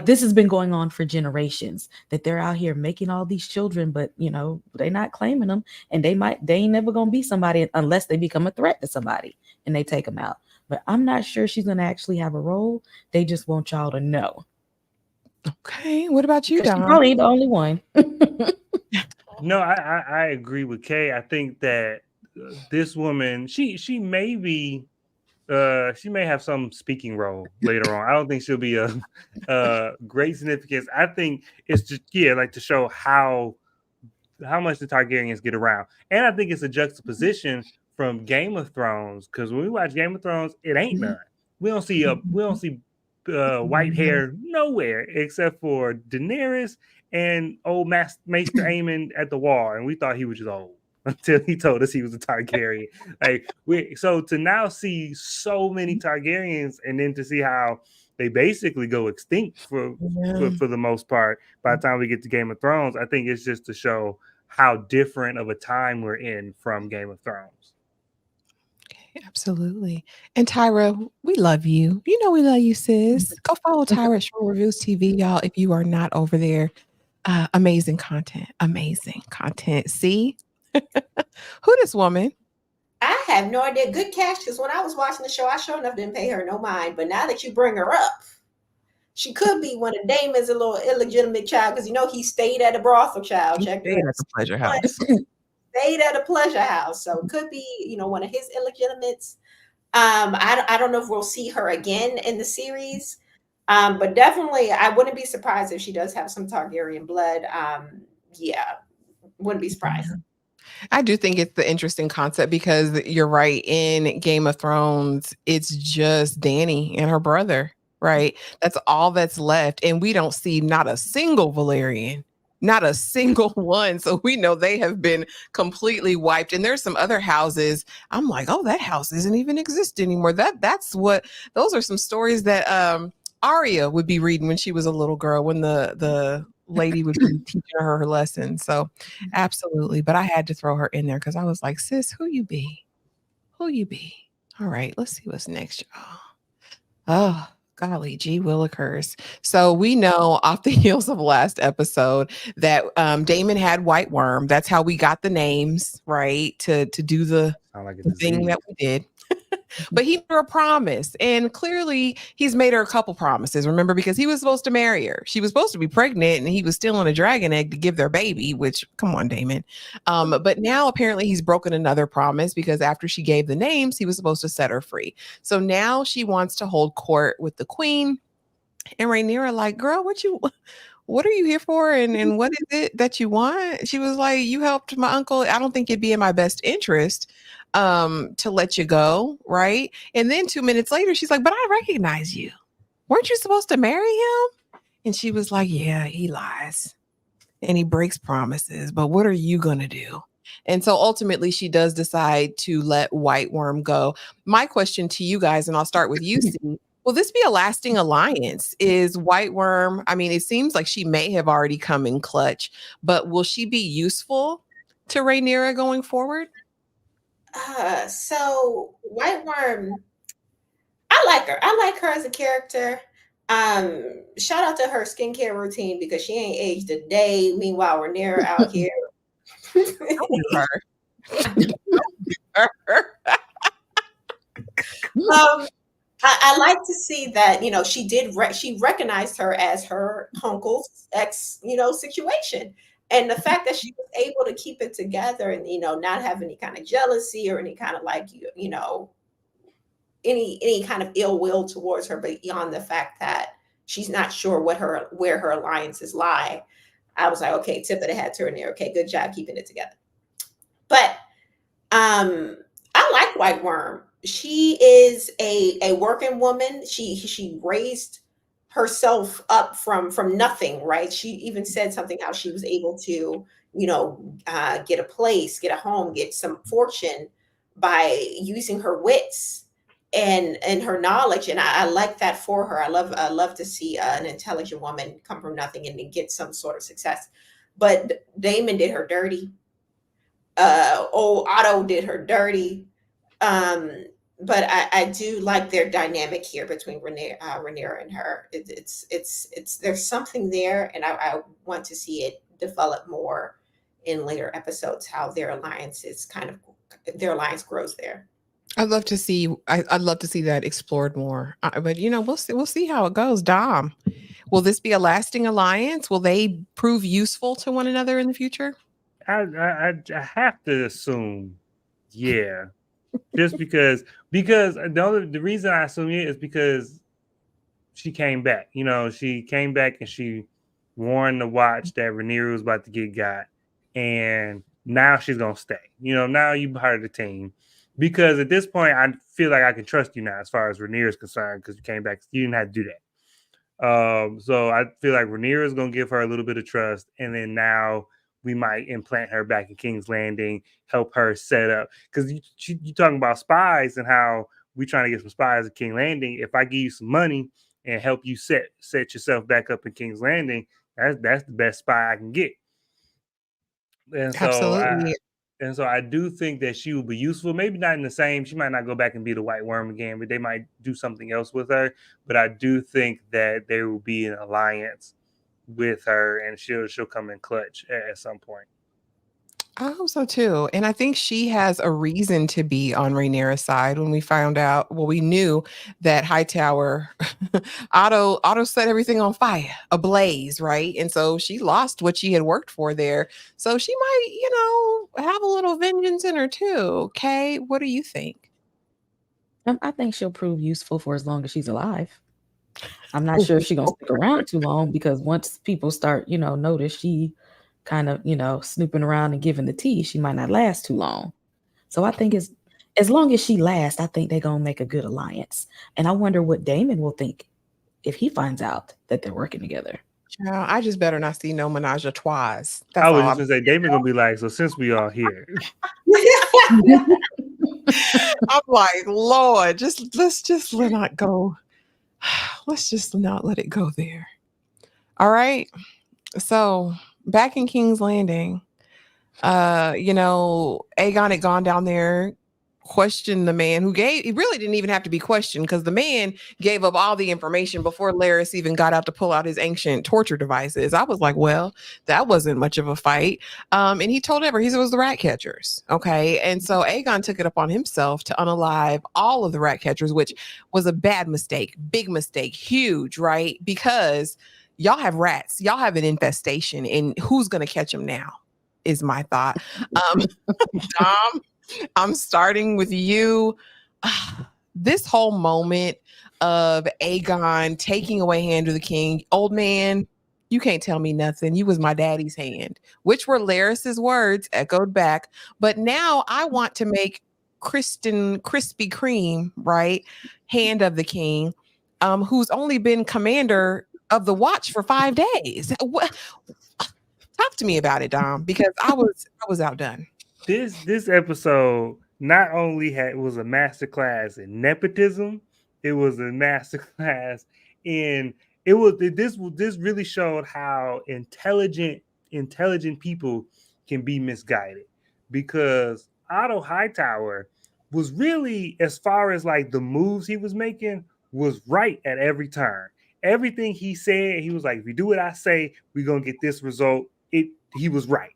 Speaker 4: this has been going on for generations, that they're out here making all these children, but you know, they're not claiming them, and they ain't never gonna be somebody unless they become a threat to somebody and they take them out. But I'm not sure she's gonna actually have a role. They just want y'all to know.
Speaker 1: Okay, what about you,
Speaker 4: Because she
Speaker 1: Dom?
Speaker 4: probably ain't the only one.
Speaker 3: No, I agree with Kay. I think that this woman, she may be, she may have some speaking role later on. I don't think she'll be a great significance. I think it's just like to show how much the Targaryens get around, and I think it's a juxtaposition from Game of Thrones, because when we watch Game of Thrones, it ain't none. We don't see white hair nowhere except for Daenerys and old Maester Aemon at the wall, and we thought he was just old until he told us he was a Targaryen. So to now see so many Targaryens, and then to see how they basically go extinct for the most part by the time we get to Game of Thrones, I think it's just to show how different of a time we're in from Game of Thrones.
Speaker 1: Okay, absolutely. And Tyra, we love you. You know we love you, sis. Go follow Tyra at Short Reviews TV, y'all, if you are not over there. Amazing content. Amazing content. See? Who this woman?
Speaker 2: I have no idea. Good catch, because when I was watching the show, I sure enough didn't pay her no mind. But now that you bring her up, she could be one of Damon's a little illegitimate child, because you know he stayed at a brothel, child.
Speaker 1: He
Speaker 2: Check
Speaker 1: stayed at the pleasure house.
Speaker 2: Stayed at a pleasure house, so it could be, you know, one of his illegitimates. I don't know if we'll see her again in the series, but definitely I wouldn't be surprised if she does have some Targaryen blood. Yeah, wouldn't be surprised.
Speaker 1: I do think it's the interesting concept because you're right. In Game of Thrones, it's just Dany and her brother, right? That's all that's left. And we don't see not a single Valyrian, not a single one. So we know they have been completely wiped. And there's some other houses. I'm like, oh, that house doesn't even exist anymore. Those are some stories that Arya would be reading when she was a little girl, when the lady would be teaching her lesson. So absolutely. But I had to throw her in there because I was like, sis, who you be? Who you be? All right, let's see what's next, y'all. Oh, golly, gee willikers. So we know off the heels of last episode that Damon had white worm. That's how we got the names, right? To do the thing that we did. But he made her a promise, and clearly he's made her a couple promises, remember, because he was supposed to marry her. She was supposed to be pregnant and he was stealing a dragon egg to give their baby, which, come on, Damon. But now apparently he's broken another promise, because after she gave the names, he was supposed to set her free. So now she wants to hold court with the queen, and Rhaenyra like, girl, what are you here for? And what is it that you want? She was like, you helped my uncle. I don't think it'd be in my best interest to let you go, right? And then 2 minutes later, she's like, but I recognize you. Weren't you supposed to marry him? And she was like, yeah, he lies and he breaks promises, but what are you going to do? And so ultimately she does decide to let White Worm go. My question to you guys, and I'll start with you, C, will this be a lasting alliance? Is White Worm, I mean, it seems like she may have already come in clutch, but will she be useful to Rhaenyra going forward?
Speaker 2: So White Worm, I like her. I like her as a character. Shout out to her skincare routine, because she ain't aged a day. Meanwhile, Rhaenyra out here. I like to see that, you know, she recognized her as her uncle's ex, you know, situation. And the fact that she was able to keep it together and, not have any kind of jealousy or any kind of like, any kind of ill will towards her, but beyond the fact that she's not sure where her alliances lie. I was like, okay, tip of the hat to her there. Okay, good job keeping it together. But I like White Worm. She is a working woman. She raised herself up from nothing, right? She even said something how she was able to, get a place, get a home, get some fortune by using her wits and her knowledge. And I like that for her. I love to see an intelligent woman come from nothing and then get some sort of success. But Damon did her dirty. Old Otto did her dirty. Um, but I do like their dynamic here between Rhaenyra and her. It's there's something there, and I want to see it develop more in later episodes. How their alliance grows there.
Speaker 1: I'd love to see. I'd love to see that explored more. But we'll see. We'll see how it goes. Dom, will this be a lasting alliance? Will they prove useful to one another in the future?
Speaker 3: I have to assume, yeah, just because the reason I assume it is because she came back. She came back and she warned the watch that Rhaenyra was about to get got, and now she's gonna stay. Now you part of the team. Because at this point, I feel like I can trust you now as far as Rhaenyra is concerned, because you came back. You didn't have to do that. So I feel like Rhaenyra is going to give her a little bit of trust. And then now we might implant her back in King's Landing, help her set up. Because you're talking about spies and how we're trying to get some spies at King's Landing. If I give you some money and help you set yourself back up in King's Landing, that's the best spy I can get. And so
Speaker 1: Absolutely.
Speaker 3: And so I do think that she will be useful. Maybe not in the same. She might not go back and be the White Worm again, but they might do something else with her. But I do think that there will be an alliance with her, and she'll come in clutch at some point.
Speaker 1: I hope so too. And I think she has a reason to be on Rhaenyra's side. When we found out, well, we knew that Hightower, Otto set everything on fire, ablaze, right? And so she lost what she had worked for there. So she might, have a little vengeance in her too. Okay, what do you think?
Speaker 4: I think she'll prove useful for as long as she's alive. I'm not sure if she's gonna stick around too long, because once people start, notice she kind of, snooping around and giving the tea, she might not last too long. So I think as long as she lasts, I think they're gonna make a good alliance. And I wonder what Damon will think if he finds out that they're working together.
Speaker 1: Child, I just better not see no menage a trois. That's
Speaker 3: I was
Speaker 1: all.
Speaker 3: just gonna say, Damon gonna be like, so since we are here,
Speaker 1: I'm like, Lord, let's just not go. Let's just not let it go there. All right. So back in King's Landing, Aegon had gone down there, questioned the man he really didn't even have to be questioned, because the man gave up all the information before Larys even got out to pull out his ancient torture devices. I was like, well, that wasn't much of a fight. And he told he said it was the rat catchers. Okay. And so Aegon took it upon himself to unalive all of the rat catchers, which was a bad mistake, big mistake, huge, right? Because y'all have rats, y'all have an infestation, and who's going to catch them now is my thought. Dom, I'm starting with you. This whole moment of Aegon taking away Hand of the King, old man, you can't tell me nothing. You was my daddy's hand, which were Larys's words echoed back. But now I want to make Kristen Krispy Kreme, right? Hand of the King, who's only been commander of the watch for 5 days. Talk to me about it, Dom, because I was outdone.
Speaker 3: This episode not only was a masterclass in nepotism, it was a masterclass in this really showed how intelligent people can be misguided, because Otto Hightower was really, as far as like the moves he was making, was right at every turn. Everything he said, he was like, if you do what I say, we're gonna get this result. He was right.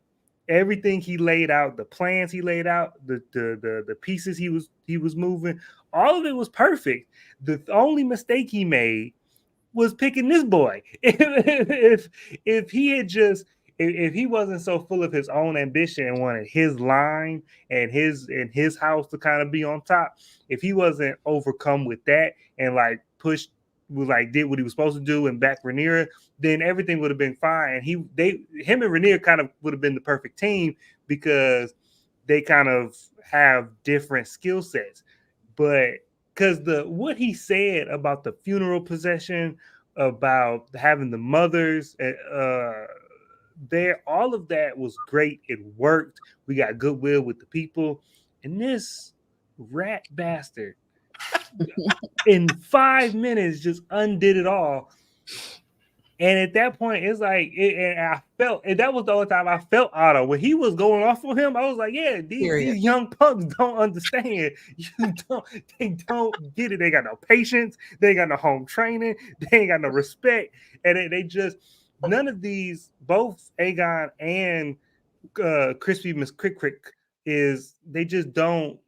Speaker 3: Everything he laid out, the plans he laid out, the pieces he was moving, all of it was perfect. The only mistake he made was picking this boy. If he had just if he wasn't so full of his own ambition and wanted his line and his house to kind of be on top, if he wasn't overcome with that and like pushed, was like did what he was supposed to do and back Rhaenyra, then everything would have been fine. And him and Rhaenyra kind of would have been the perfect team because they kind of have different skill sets. But because what he said about the funeral procession, about having the mothers, there, all of that was great. It worked. We got goodwill with the people, and this rat bastard in 5 minutes just undid it all. And at that point, it's like, and I felt, and that was the only time I felt Otto. When he was going off on him, I was like, yeah, these young punks don't understand. They don't get it. They got no patience. They ain't got no home training. They ain't got no respect. And they just, none of these, both Aegon and Crispy Miss Crick they just don't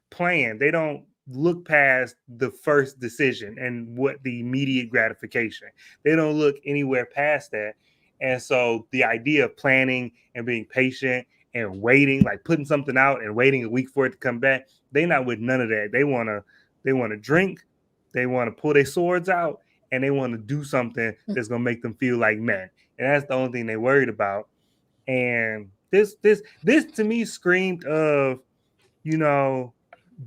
Speaker 3: plan. They don't look past the first decision and what the immediate gratification. They don't look anywhere past that. And so the idea of planning and being patient and waiting, like putting something out and waiting a week for it to come back, they not with none of that. They want to drink, they want to pull their swords out, and they want to do something that's going to make them feel like men. And that's the only thing they worried about. And this to me screamed of,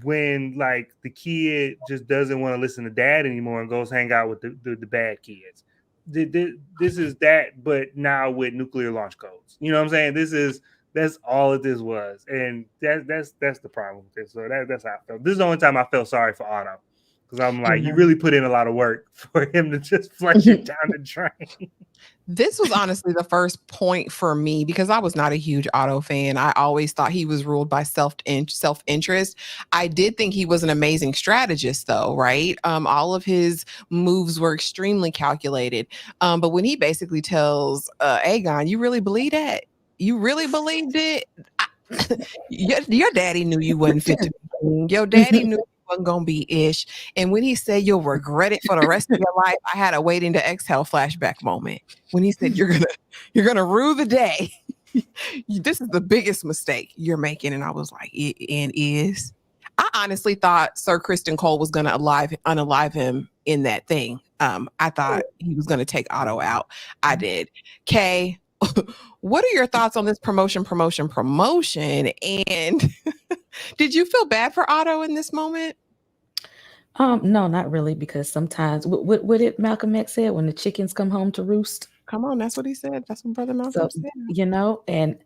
Speaker 3: when like the kid just doesn't want to listen to dad anymore and goes hang out with the bad kids. This is that, but now with nuclear launch codes. You know what I'm saying? That's all that this was, and that's the problem with this. So that's how I felt. This is the only time I felt sorry for Otto, because I'm like, you really put in a lot of work for him to just flush it down the drain.
Speaker 1: This was honestly the first point for me because I was not a huge Otto fan. I always thought he was ruled by self-interest. I did think he was an amazing strategist, though, right? All of his moves were extremely calculated. But when he basically tells Aegon, "You really believe that? You really believed it? Your daddy knew you wasn't fit to be king. Your daddy knew wasn't gonna be ish." And when he said you'll regret it for the rest of your life, I had a waiting to exhale flashback moment when he said you're gonna rue the day. This is the biggest mistake you're making. And I was like, and is. I honestly thought Sir Kristen Cole was gonna unalive him in that thing. I thought he was gonna take Otto out. I did. Kay, what are your thoughts on this promotion? And did you feel bad for Otto in this moment?
Speaker 4: No, not really, because sometimes what did Malcolm X said, when the chickens come home to roost?
Speaker 1: Come on, that's what he said. That's what Brother Malcolm said.
Speaker 4: And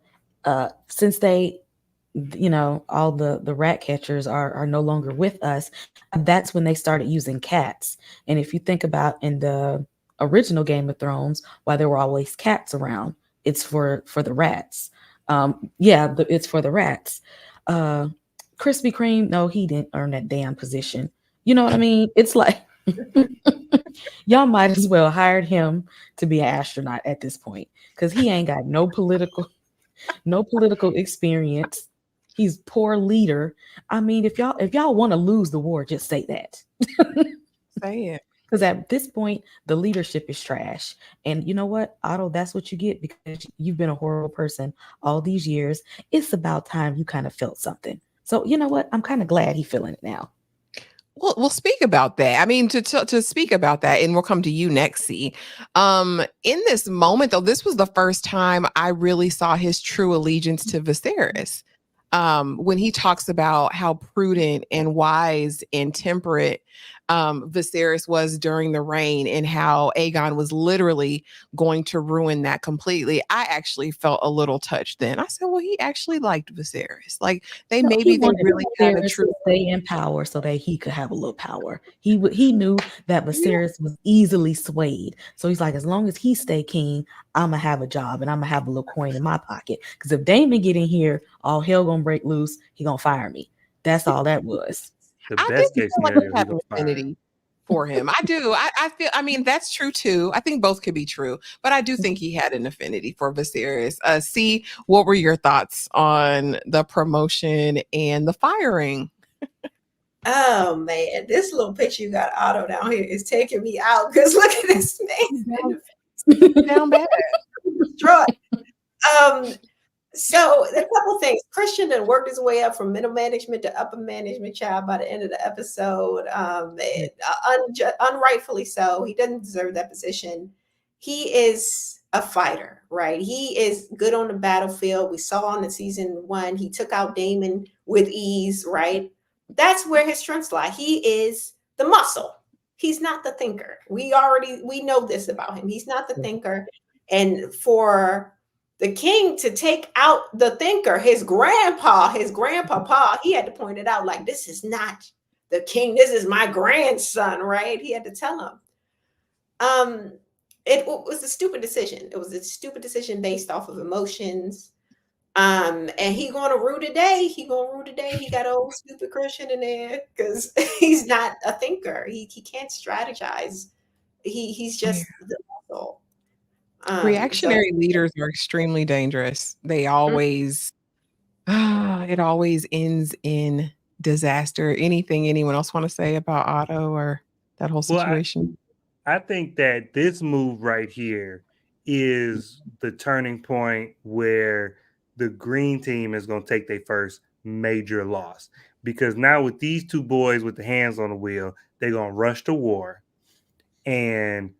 Speaker 4: since they, all the rat catchers are no longer with us, that's when they started using cats. And if you think about in the original Game of Thrones, why there were always cats around, it's for the rats. It's for the rats. Krispy Kreme, no, he didn't earn that damn position. You know what I mean? It's like y'all might as well hired him to be an astronaut at this point, because he ain't got no political experience. He's poor leader. I mean, if y'all want to lose the war, just say that.
Speaker 1: Say it.
Speaker 4: Because at this point, the leadership is trash. And you know what, Otto, that's what you get because you've been a horrible person all these years. It's about time you kind of felt something. So you know what? I'm kind of glad he's feeling it now.
Speaker 1: Well, we'll speak about that. I mean, to speak about that, and we'll come to you next, C. In this moment, though, this was the first time I really saw his true allegiance to Viserys. When he talks about how prudent and wise and temperate Viserys was during the reign and how Aegon was literally going to ruin that completely, I actually felt a little touched then. I said, well, he actually liked Viserys. Like they really had a true
Speaker 4: stay in power so that he could have a little power. He knew that Viserys was easily swayed. So he's like, as long as he stay king, I'm going to have a job and I'm going to have a little coin in my pocket. Because if Daemon get in here, all hell going to break loose. He going to fire me. That's all that was.
Speaker 3: The best case scenario,
Speaker 1: I have an affinity for him. I do. I feel, I mean, that's true too. I think both could be true, but I do think he had an affinity for Viserys. C, what were your thoughts on the promotion and the firing?
Speaker 2: Oh man, this little picture you got Otto down here is taking me out because look at this man.
Speaker 1: Down bad.
Speaker 2: Destroyed. Christian and worked his way up from middle management to upper management, child, by the end of the episode. Unrightfully so. He doesn't deserve that position. He is a fighter, right? He is good on the battlefield. We saw in the season 1, he took out Damon with ease, right? That's where his strengths lie. He is the muscle. He's not the thinker. We know this about him. He's not the thinker. And for the king to take out the thinker, his grandpapa, he had to point it out like, this is not the king. This is my grandson, right? He had to tell him. It was a stupid decision. It was a stupid decision based off of emotions. And he gonna rue today. He got old stupid Christian in there because he's not a thinker. He can't strategize. He's just the muscle.
Speaker 1: Reactionary leaders are extremely dangerous. They always, it always ends in disaster. Anything anyone else want to say about Otto or that whole situation?
Speaker 3: I think that this move right here is the turning point where the green team is going to take their first major loss. Because now with these two boys with the hands on the wheel, they're going to rush to war. And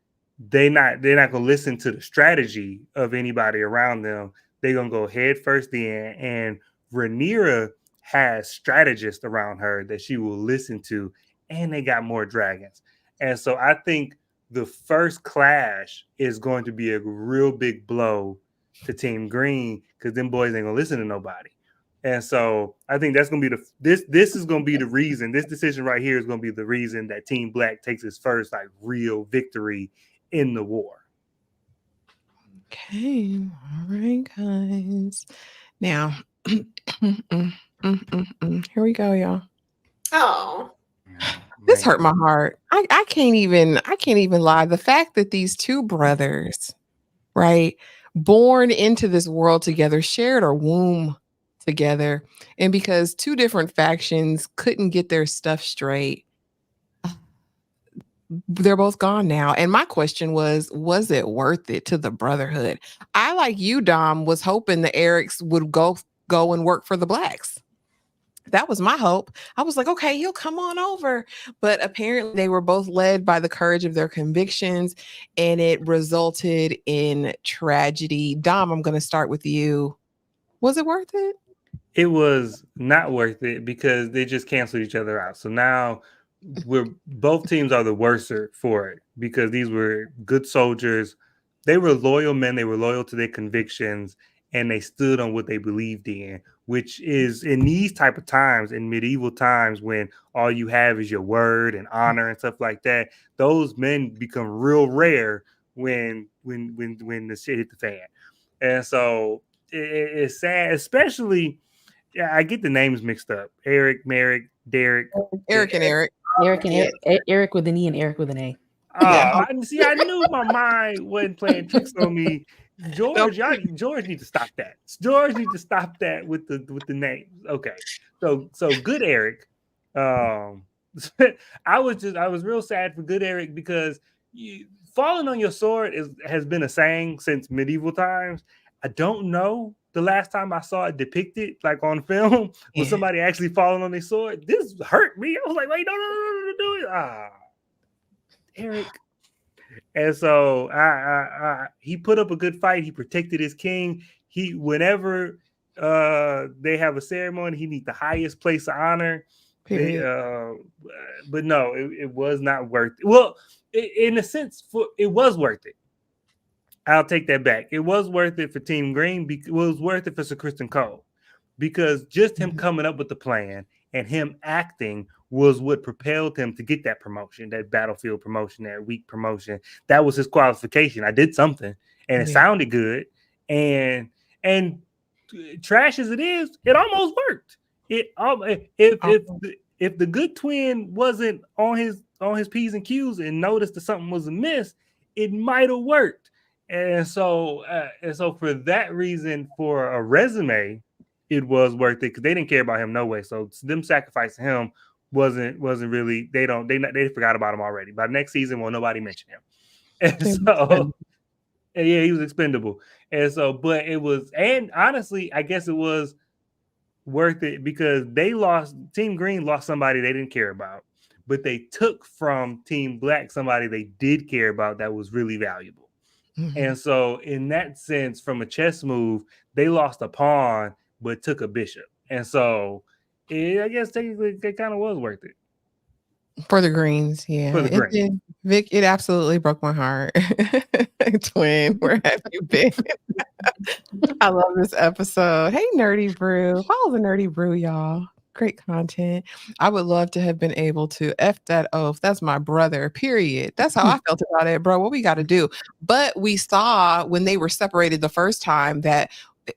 Speaker 3: they're not going to listen to the strategy of anybody around them. They're going to go head first in. And Rhaenyra has strategists around her that she will listen to. And they got more dragons. And so I think the first clash is going to be a real big blow to Team Green because them boys ain't gonna listen to nobody. And so I think that's gonna be this is gonna be the reason. This decision right here is gonna be the reason that Team Black takes its first like real victory in the war.
Speaker 1: Okay, all right, guys. Now, here we go, y'all.
Speaker 2: Oh.
Speaker 1: This hurt my heart. I can't even lie. The fact that these two brothers, right, born into this world together, shared a womb together, and because two different factions couldn't get their stuff straight, they're both gone now. And my question was it worth it to the brotherhood? I, like you, Dom, was hoping the Erics would go and work for the Blacks. That was my hope. I was like, okay, he'll come on over. But apparently they were both led by the courage of their convictions, and it resulted in tragedy. Dom, I'm going to start with you. Was it worth it?
Speaker 3: It was not worth it because they just canceled each other out. So now both teams are the worser for it because these were good soldiers. They were loyal men. They were loyal to their convictions, and they stood on what they believed in, which is in these type of times, in medieval times, when all you have is your word and honor and stuff like that. Those men become real rare when the shit hit the fan. And so it's sad, especially. Yeah, I get the names mixed up. Eric, Merrick, Derek.
Speaker 1: Eric and Eric.
Speaker 4: Eric with an E and Eric with an A.
Speaker 3: I knew my mind wasn't playing tricks on me. George need to stop that. George need to stop that with the names. Okay, so good Eric. I was real sad for good Eric because falling on your sword has been a saying since medieval times. I don't know the last time I saw it depicted, like on film, with somebody actually falling on their sword. This hurt me. I was like, wait, no, do it. Eric. And so he put up a good fight. He protected his king. Whenever they have a ceremony, he needs the highest place of honor. But no, it was not worth it. Well, in a sense, it was worth it. I'll take that back. It was worth it for Team Green. It was worth it for Sir Kristen Cole because just him coming up with the plan and him acting was what propelled him to get that promotion, that battlefield promotion, that week promotion. That was his qualification. I did something, and it sounded good. And trash as it is, it almost worked. If the good twin wasn't on his P's and Q's and noticed that something was amiss, it might have worked. And so for that reason, for a resume, it was worth it because they didn't care about him no way. So them sacrificing him wasn't really. They forgot about him already. By next season, nobody mention him. And so he was expendable. And so, but it was, and honestly, I guess it was worth it because Team Green lost somebody they didn't care about, but they took from Team Black somebody they did care about that was really valuable. And so in that sense, from a chess move, they lost a pawn but took a bishop. And so I guess technically it kind of was worth it.
Speaker 1: For the Greens, yeah.
Speaker 3: For the
Speaker 1: It
Speaker 3: Greens.
Speaker 1: did. Vic, it absolutely broke my heart. Twin, where have you been? I love this episode. Hey, Nerdy Brew. Follow the Nerdy Brew, y'all. Great content. I would love to have been able to F that oath. That's my brother, period. That's how I felt about it, bro. What we got to do. But we saw when they were separated the first time that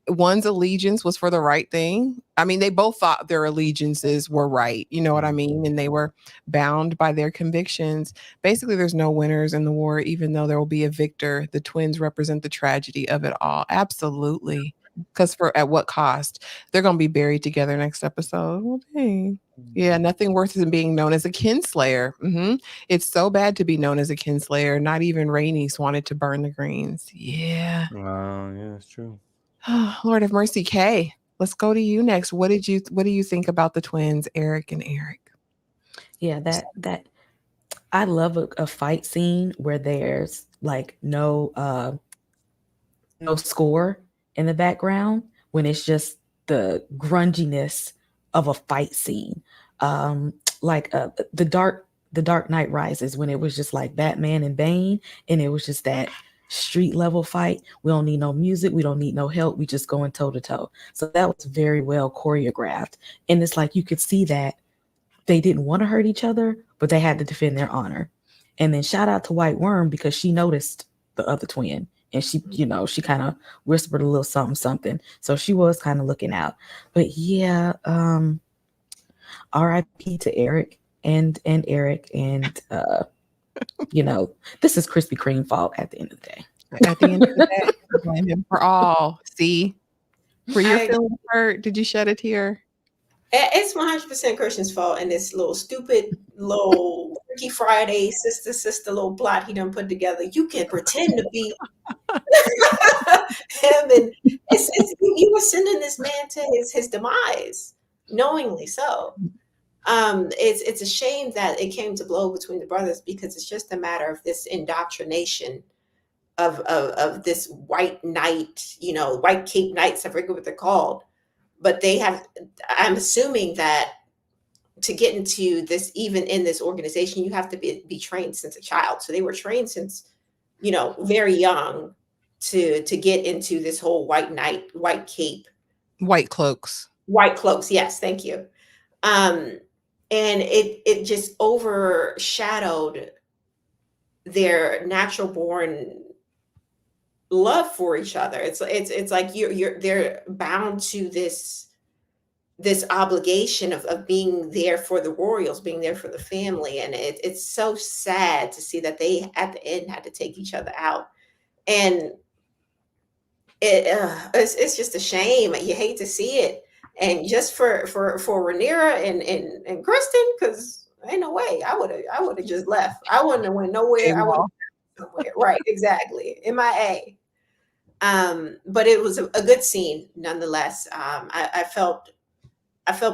Speaker 1: one's allegiance was for the right thing. I mean, they both thought their allegiances were right. You know what I mean? And they were bound by their convictions. Basically, there's no winners in the war, even though there will be a victor. The twins represent the tragedy of it all. Absolutely. Because for at what cost? They're going to be buried together next episode. Well, dang. Yeah, nothing worse than being known as a kinslayer. It's so bad to be known as a kinslayer. Not even Rhaenys wanted to burn the Greens. Yeah.
Speaker 3: Oh, yeah, that's true.
Speaker 1: Lord have mercy, Kay. Let's go to you next. What do you think about the twins, Eric and Eric?
Speaker 4: Yeah, that I love a fight scene where there's like no score in the background, when it's just the grunginess of a fight scene. Like the Dark Knight Rises, when it was just like Batman and Bane, and it was just that street level fight. We don't need no music, we don't need no help, we just going toe to toe. So that was very well choreographed, and it's like you could see that they didn't want to hurt each other, but they had to defend their honor. And then shout out to White Worm, because she noticed the other twin, and she kind of whispered a little something. So she was kind of looking out. But yeah, RIP to Eric and Eric, and this is Krispy Kreme fault at the end of the day.
Speaker 1: At the end of the day, I blame him for all. See, were your feelings hurt? Did you shed a tear?
Speaker 2: It's 100% Christian's fault, and this little stupid little Freaky Friday sister little plot he done put together. You can pretend to be him, and you were sending this man to his demise, knowingly so. It's a shame that it came to blow between the brothers, because it's just a matter of this indoctrination of this white knight, white cape knights, I forget what they're called. But I'm assuming that to get into this, even in this organization, you have to be trained since a child. So they were trained since, very young to get into this whole white knight, white cape.
Speaker 1: White cloaks.
Speaker 2: White cloaks, yes, thank you. And it just overshadowed their natural born love for each other. It's like they're bound to this obligation of being there for the royals, being there for the family, and it's so sad to see that they at the end had to take each other out, and it's just a shame. You hate to see it, and just for Rhaenyra and Kristen, because ain't no way I would have just left. I wouldn't have went nowhere. I would somewhere. Right, exactly. MIA. But it was a good scene nonetheless. I felt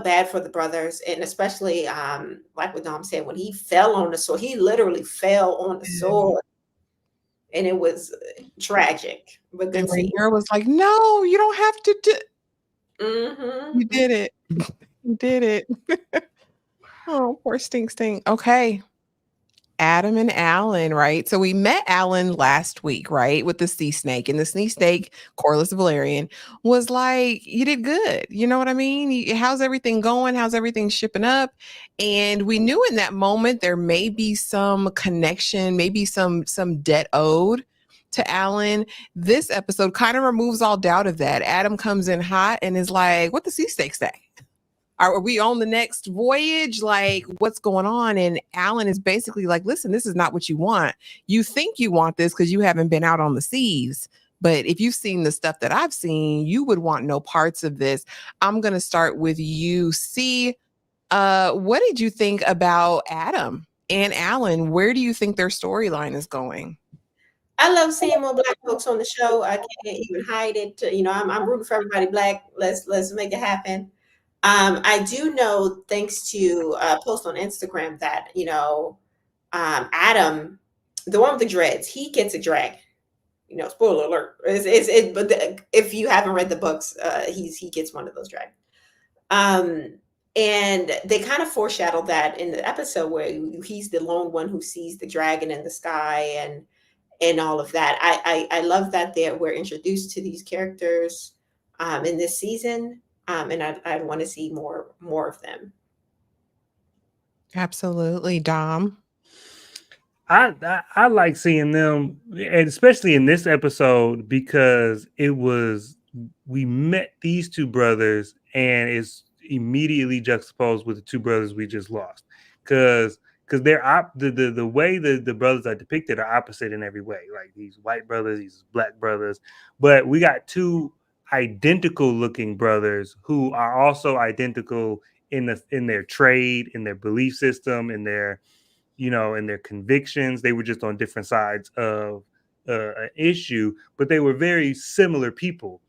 Speaker 2: bad for the brothers, and especially like what Dom said, when he fell on the sword, he literally fell on the sword, and it was tragic. But good scene.
Speaker 1: Rhaenyra was like, "No, you don't have to do." You did it. You did it. Oh, poor Stink. Okay. Adam and Alan, right? So we met Alan last week, right? With the sea snake, and the sea snake, Corlys Valerian, was like, you did good. You know what I mean? How's everything going? How's everything shipping up? And we knew in that moment there may be some connection, maybe some debt owed to Alan. This episode kind of removes all doubt of that. Adam comes in hot and is like, what the sea snake say? Are we on the next voyage? Like, what's going on? And Alan is basically like, listen, this is not what you want. You think you want this because you haven't been out on the seas. But if you've seen the stuff that I've seen, you would want no parts of this. I'm going to start with you. C, what did you think about Adam and Alan? Where do you think their storyline is going?
Speaker 2: I love seeing more Black folks on the show. I can't even hide it. I'm rooting for everybody Black. Let's make it happen. I do know, thanks to a post on Instagram, that Adam, the one with the dreads, he gets a drag. Spoiler alert. But if you haven't read the books, he gets one of those dragons. Um, and they kind of foreshadow that in the episode where he's the lone one who sees the dragon in the sky and all of that. I love that we're introduced to these characters in this season, and I want to see more of them.
Speaker 1: Absolutely, Dom.
Speaker 3: I like seeing them, and especially in this episode, because we met these two brothers, and it's immediately juxtaposed with the two brothers we just lost, because the way the brothers are depicted are opposite in every way. Like these white brothers, these black brothers, but we got two identical looking brothers who are also identical in their trade, in their belief system, in their convictions. They were just on different sides of an issue, but they were very similar people,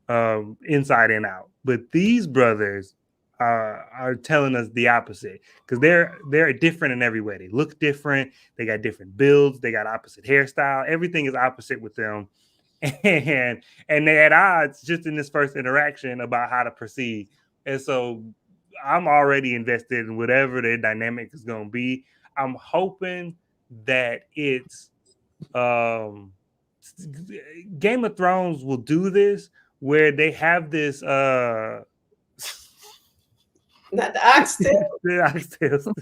Speaker 3: inside and out. But these brothers are telling us the opposite, because they're different in every way. They look different. They got different builds. They got opposite hairstyle. Everything is opposite with them, and they at odds just in this first interaction about how to proceed. And so I'm already invested in whatever their dynamic is going to be. I'm hoping that it's um Game of Thrones will do this, where they have this
Speaker 2: Not the oxtail.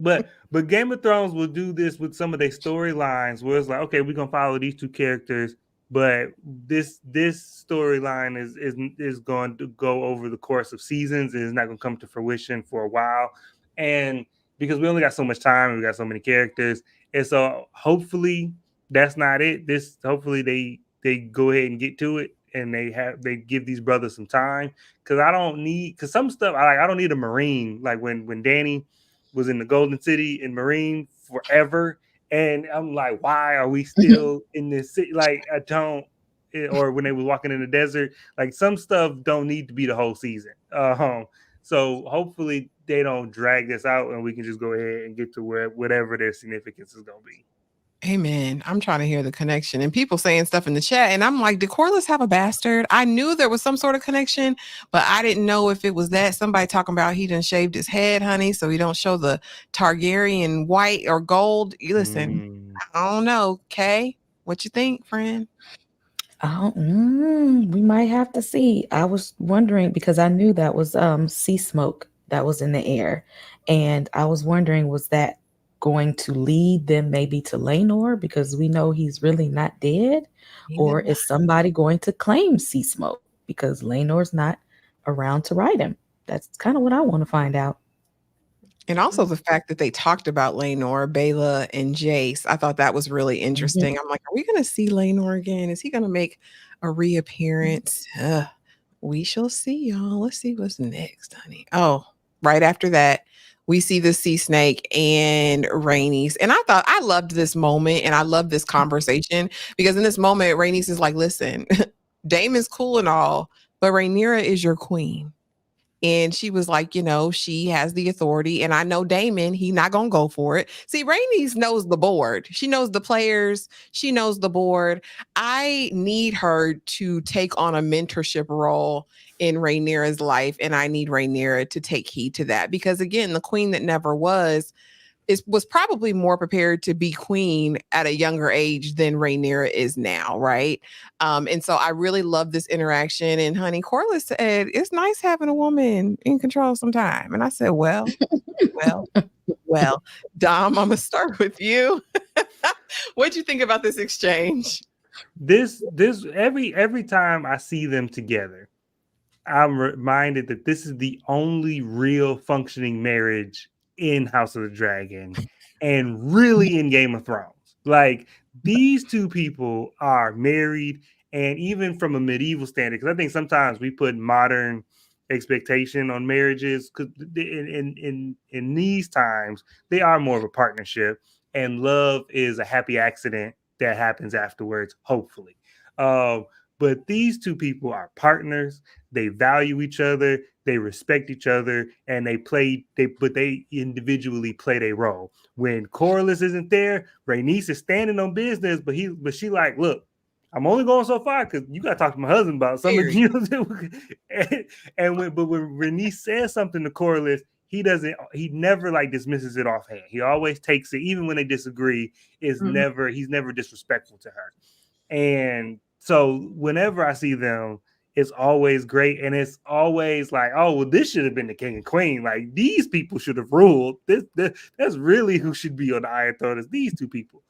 Speaker 3: but Game of Thrones will do this with some of their storylines, where it's like, okay, we're gonna follow these two characters, but this storyline is going to go over the course of seasons, and it's not going to come to fruition for a while. And because we only got so much time, and we got so many characters, and so hopefully that's not it. Hopefully they go ahead and get to it, and they give these brothers some time, because some stuff I don't need a Marine, like when Danny was in the Golden City in Marine forever. And I'm like, why are we still in this city? Like, I don't, or when they were walking in the desert, like some stuff don't need to be the whole season. So hopefully they don't drag this out, and we can just go ahead and get to whatever their significance is going to be.
Speaker 1: Amen. I'm trying to hear the connection and people saying stuff in the chat. And I'm like, did Corliss have a bastard? I knew there was some sort of connection, but I didn't know if it was that. Somebody talking about he done shaved his head, honey, so he don't show the Targaryen white or gold. Listen, I don't know. Kay, what you think, friend?
Speaker 4: Oh, we might have to see. I was wondering, because I knew that was sea smoke that was in the air, and I was wondering, was that going to lead them maybe to Laenor, because we know he's really not dead, or is somebody going to claim sea smoke because Laenor's not around to ride him? That's kind of what I want to find out.
Speaker 1: And also the fact that they talked about Laenor, Bela, and Jace. I thought that was really interesting. I'm like, are we going to see Laenor again? Is he going to make a reappearance? We shall see, y'all. Let's see what's next, honey. Oh, right after that, we see the sea snake and Rhaenys. And I loved this moment, and I love this conversation, because in this moment, Rhaenys is like, listen, Daemon's cool and all, but Rhaenyra is your queen. And she was like, she has the authority. And I know Daemon, he not going to go for it. See, Rhaenys knows the board. She knows the players. She knows the board. I need her to take on a mentorship role in Rhaenyra's life. And I need Rhaenyra to take heed to that. Because again, the queen that never was probably more prepared to be queen at a younger age than Rhaenyra is now, right? And so I really love this interaction. And honey, Corliss said, it's nice having a woman in control sometime. And I said, well, Dom, I'm gonna start with you. What'd you think about this exchange?
Speaker 3: This every time I see them together, I'm reminded that this is the only real functioning marriage in House of the Dragon, and really in Game of Thrones. Like, these two people are married, and even from a medieval standard, because I think sometimes we put modern expectation on marriages, because in these times they are more of a partnership, and love is a happy accident that happens afterwards, hopefully. But these two people are partners. They value each other, they respect each other, and they individually play their role. When Corliss isn't there, Rhaenys is standing on business, but she like, look, I'm only going so far because you got to talk to my husband about something. You know, when Rhaenys says something to Corliss, he never like dismisses it offhand. He always takes it, even when they disagree. He's never disrespectful to her. And so whenever I see them, it's always great, and it's always like, oh well, this should have been the king and queen. Like these people should have ruled. That's really who should be on the Iron Throne, is these two people.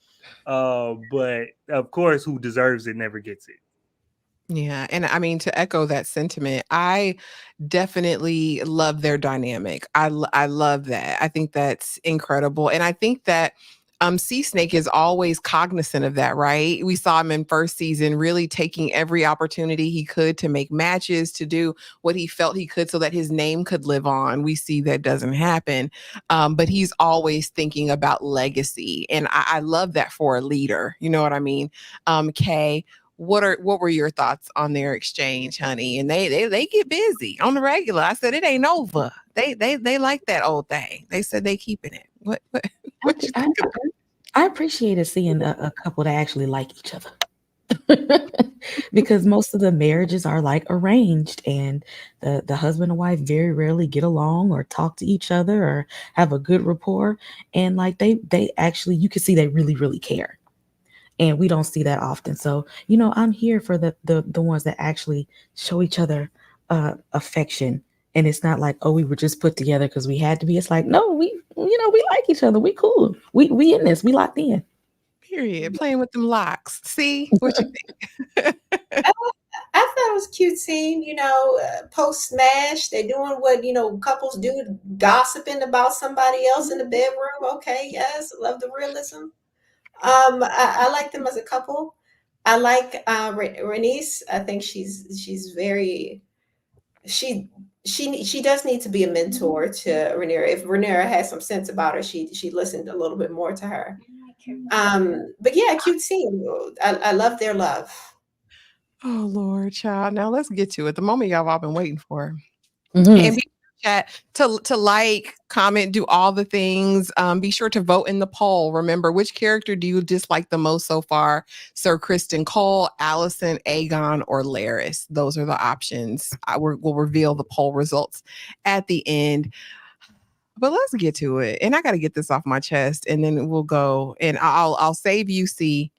Speaker 3: But of course, who deserves it never gets it.
Speaker 1: Yeah. And I mean, to echo that sentiment, I definitely love their dynamic. I love that. I think that's incredible. And I think that Sea Snake is always cognizant of that, right? We saw him in first season really taking every opportunity he could to make matches, to do what he felt he could so that his name could live on. We see that doesn't happen. But he's always thinking about legacy. And I love that for a leader. You know what I mean? Kay, what were your thoughts on their exchange, honey? And they get busy on the regular. I said it ain't over. They like that old thing. They said they keeping it. What you think about?
Speaker 4: I appreciated seeing a couple that actually like each other. Because most of the marriages are like arranged, and the husband and wife very rarely get along or talk to each other or have a good rapport. And like they actually, you can see they really, really care. And we don't see that often. So, I'm here for the ones that actually show each other affection. And it's not like, oh, we were just put together because we had to be. It's like, no, we like each other. We cool. We in this. We locked in.
Speaker 1: Period. Playing with them locks. See what you think?
Speaker 2: I thought it was a cute scene, post smash. They're doing what, couples do, gossiping about somebody else in the bedroom. Okay, yes, love the realism. I like them as a couple. I like Rhaenys. I think she's very she does need to be a mentor to Rhaenyra. If Rhaenyra has some sense about her, she listened a little bit more to her. But yeah, cute scene. I love their love.
Speaker 1: Oh Lord, child. Now let's get to it. The moment y'all all been waiting for.
Speaker 4: Mhm.
Speaker 1: And be chat to like, comment, do all the things. Be sure to vote in the poll. Remember, which character do you dislike the most so far? Sir Kristen Cole, Allison, Aegon, or Larys? Those are the options. We'll reveal the poll results at the end. But let's get to it. And I got to get this off my chest, and then we'll go. And I'll save you, see,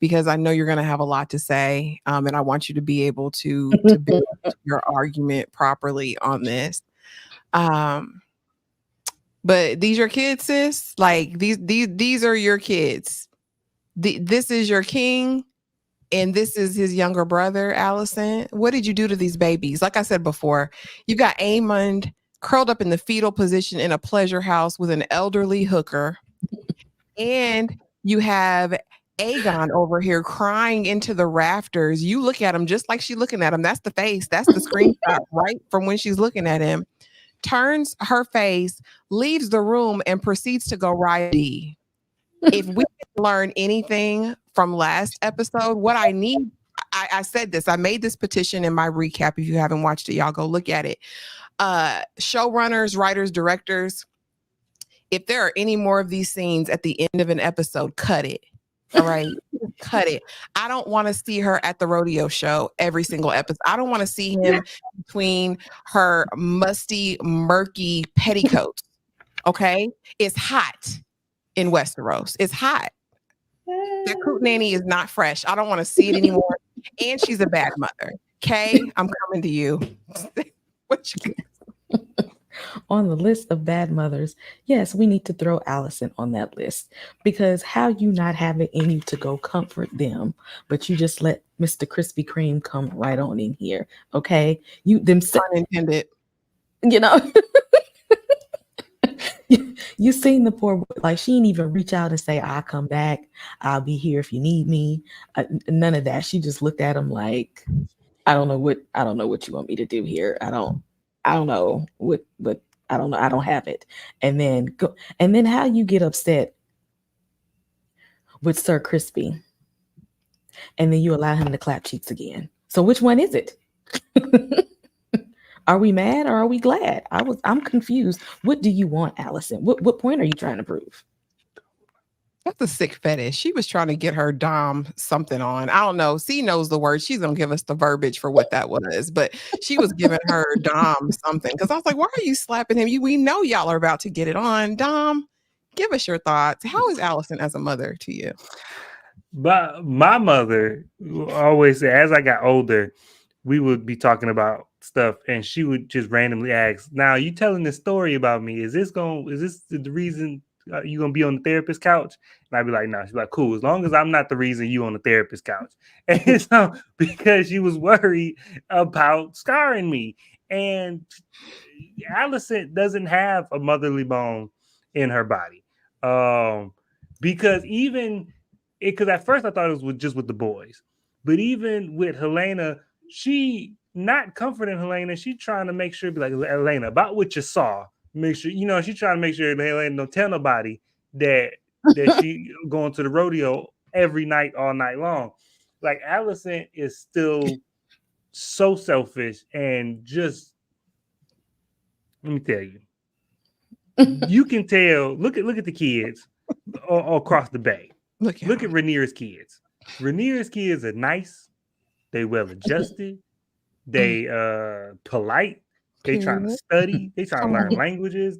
Speaker 1: because I know you're going to have a lot to say, and I want you to be able to build your argument properly on this. But these your kids, sis. Like these are your kids. This is your king, and this is his younger brother, Allison. What did you do to these babies? Like I said before, you got Aemond curled up in the fetal position in a pleasure house with an elderly hooker, and you have Aegon over here crying into the rafters. You look at him just like she's looking at him. That's the face. That's the screenshot right from when she's looking at him. Turns her face, leaves the room, and proceeds to go ride D. If we learn anything from last episode, what I need, I said this, I made this petition in my recap. If you haven't watched it, y'all go look at it. Showrunners, writers, directors, if there are any more of these scenes at the end of an episode, cut it. All right. Cut it. I don't want to see her at the rodeo show every single episode. I don't want to see him between her musty, murky petticoats. Okay. It's hot in Westeros. It's hot. That Coot Nanny is not fresh. I don't want to see it anymore. And she's a bad mother. Okay. I'm coming to you. What you
Speaker 4: On the list of bad mothers, yes, we need to throw Allison on that list, because how you not have it in you to go comfort them, but you just let Mr. Krispy Kreme come right on in here, okay?
Speaker 1: unintended.
Speaker 4: You know, you seen the poor, like she didn't even reach out and say, "I'll come back. I'll be here if you need me." None of that. She just looked at him like, I don't know what you want me to do here. I don't know what, but I don't know. I don't have it. And then how you get upset with Sir Crispy, and then you allow him to clap cheeks again. So which one is it? Are we mad or are we glad? I'm confused. What do you want, Allison? What point are you trying to prove?
Speaker 1: That's a sick fetish. She was trying to get her dom something on. I don't know. C knows the word. She's gonna give us the verbiage for what that was, but she was giving her dom something. Because I was like, "Why are you slapping him? We know y'all are about to get it on, Dom. Give us your thoughts. How is Allison as a mother to you?"
Speaker 3: But my mother always said, as I got older, we would be talking about stuff, and she would just randomly ask, "Now, you telling this story about me? Is this the reason you gonna be on the therapist couch?" And I'd be like, "No." She's like, "Cool, as long as I'm not the reason you on the therapist couch." And so, because she was worried about scarring me, and Allison doesn't have a motherly bone in her body, because even because at first I thought it was just with the boys, but even with Helena, she not comforting Helena. She trying to make sure, be like, Helena, about what you saw. Make sure she's trying to make sure Helena don't tell nobody that she going to the rodeo every night, all night long. Like Allison is still so selfish and just let me tell you, you can tell. Look at the kids all across the bay. Look at Rhaenyra's kids. Rhaenyra's kids are nice. They well adjusted. They polite. They trying to study. They trying to learn languages.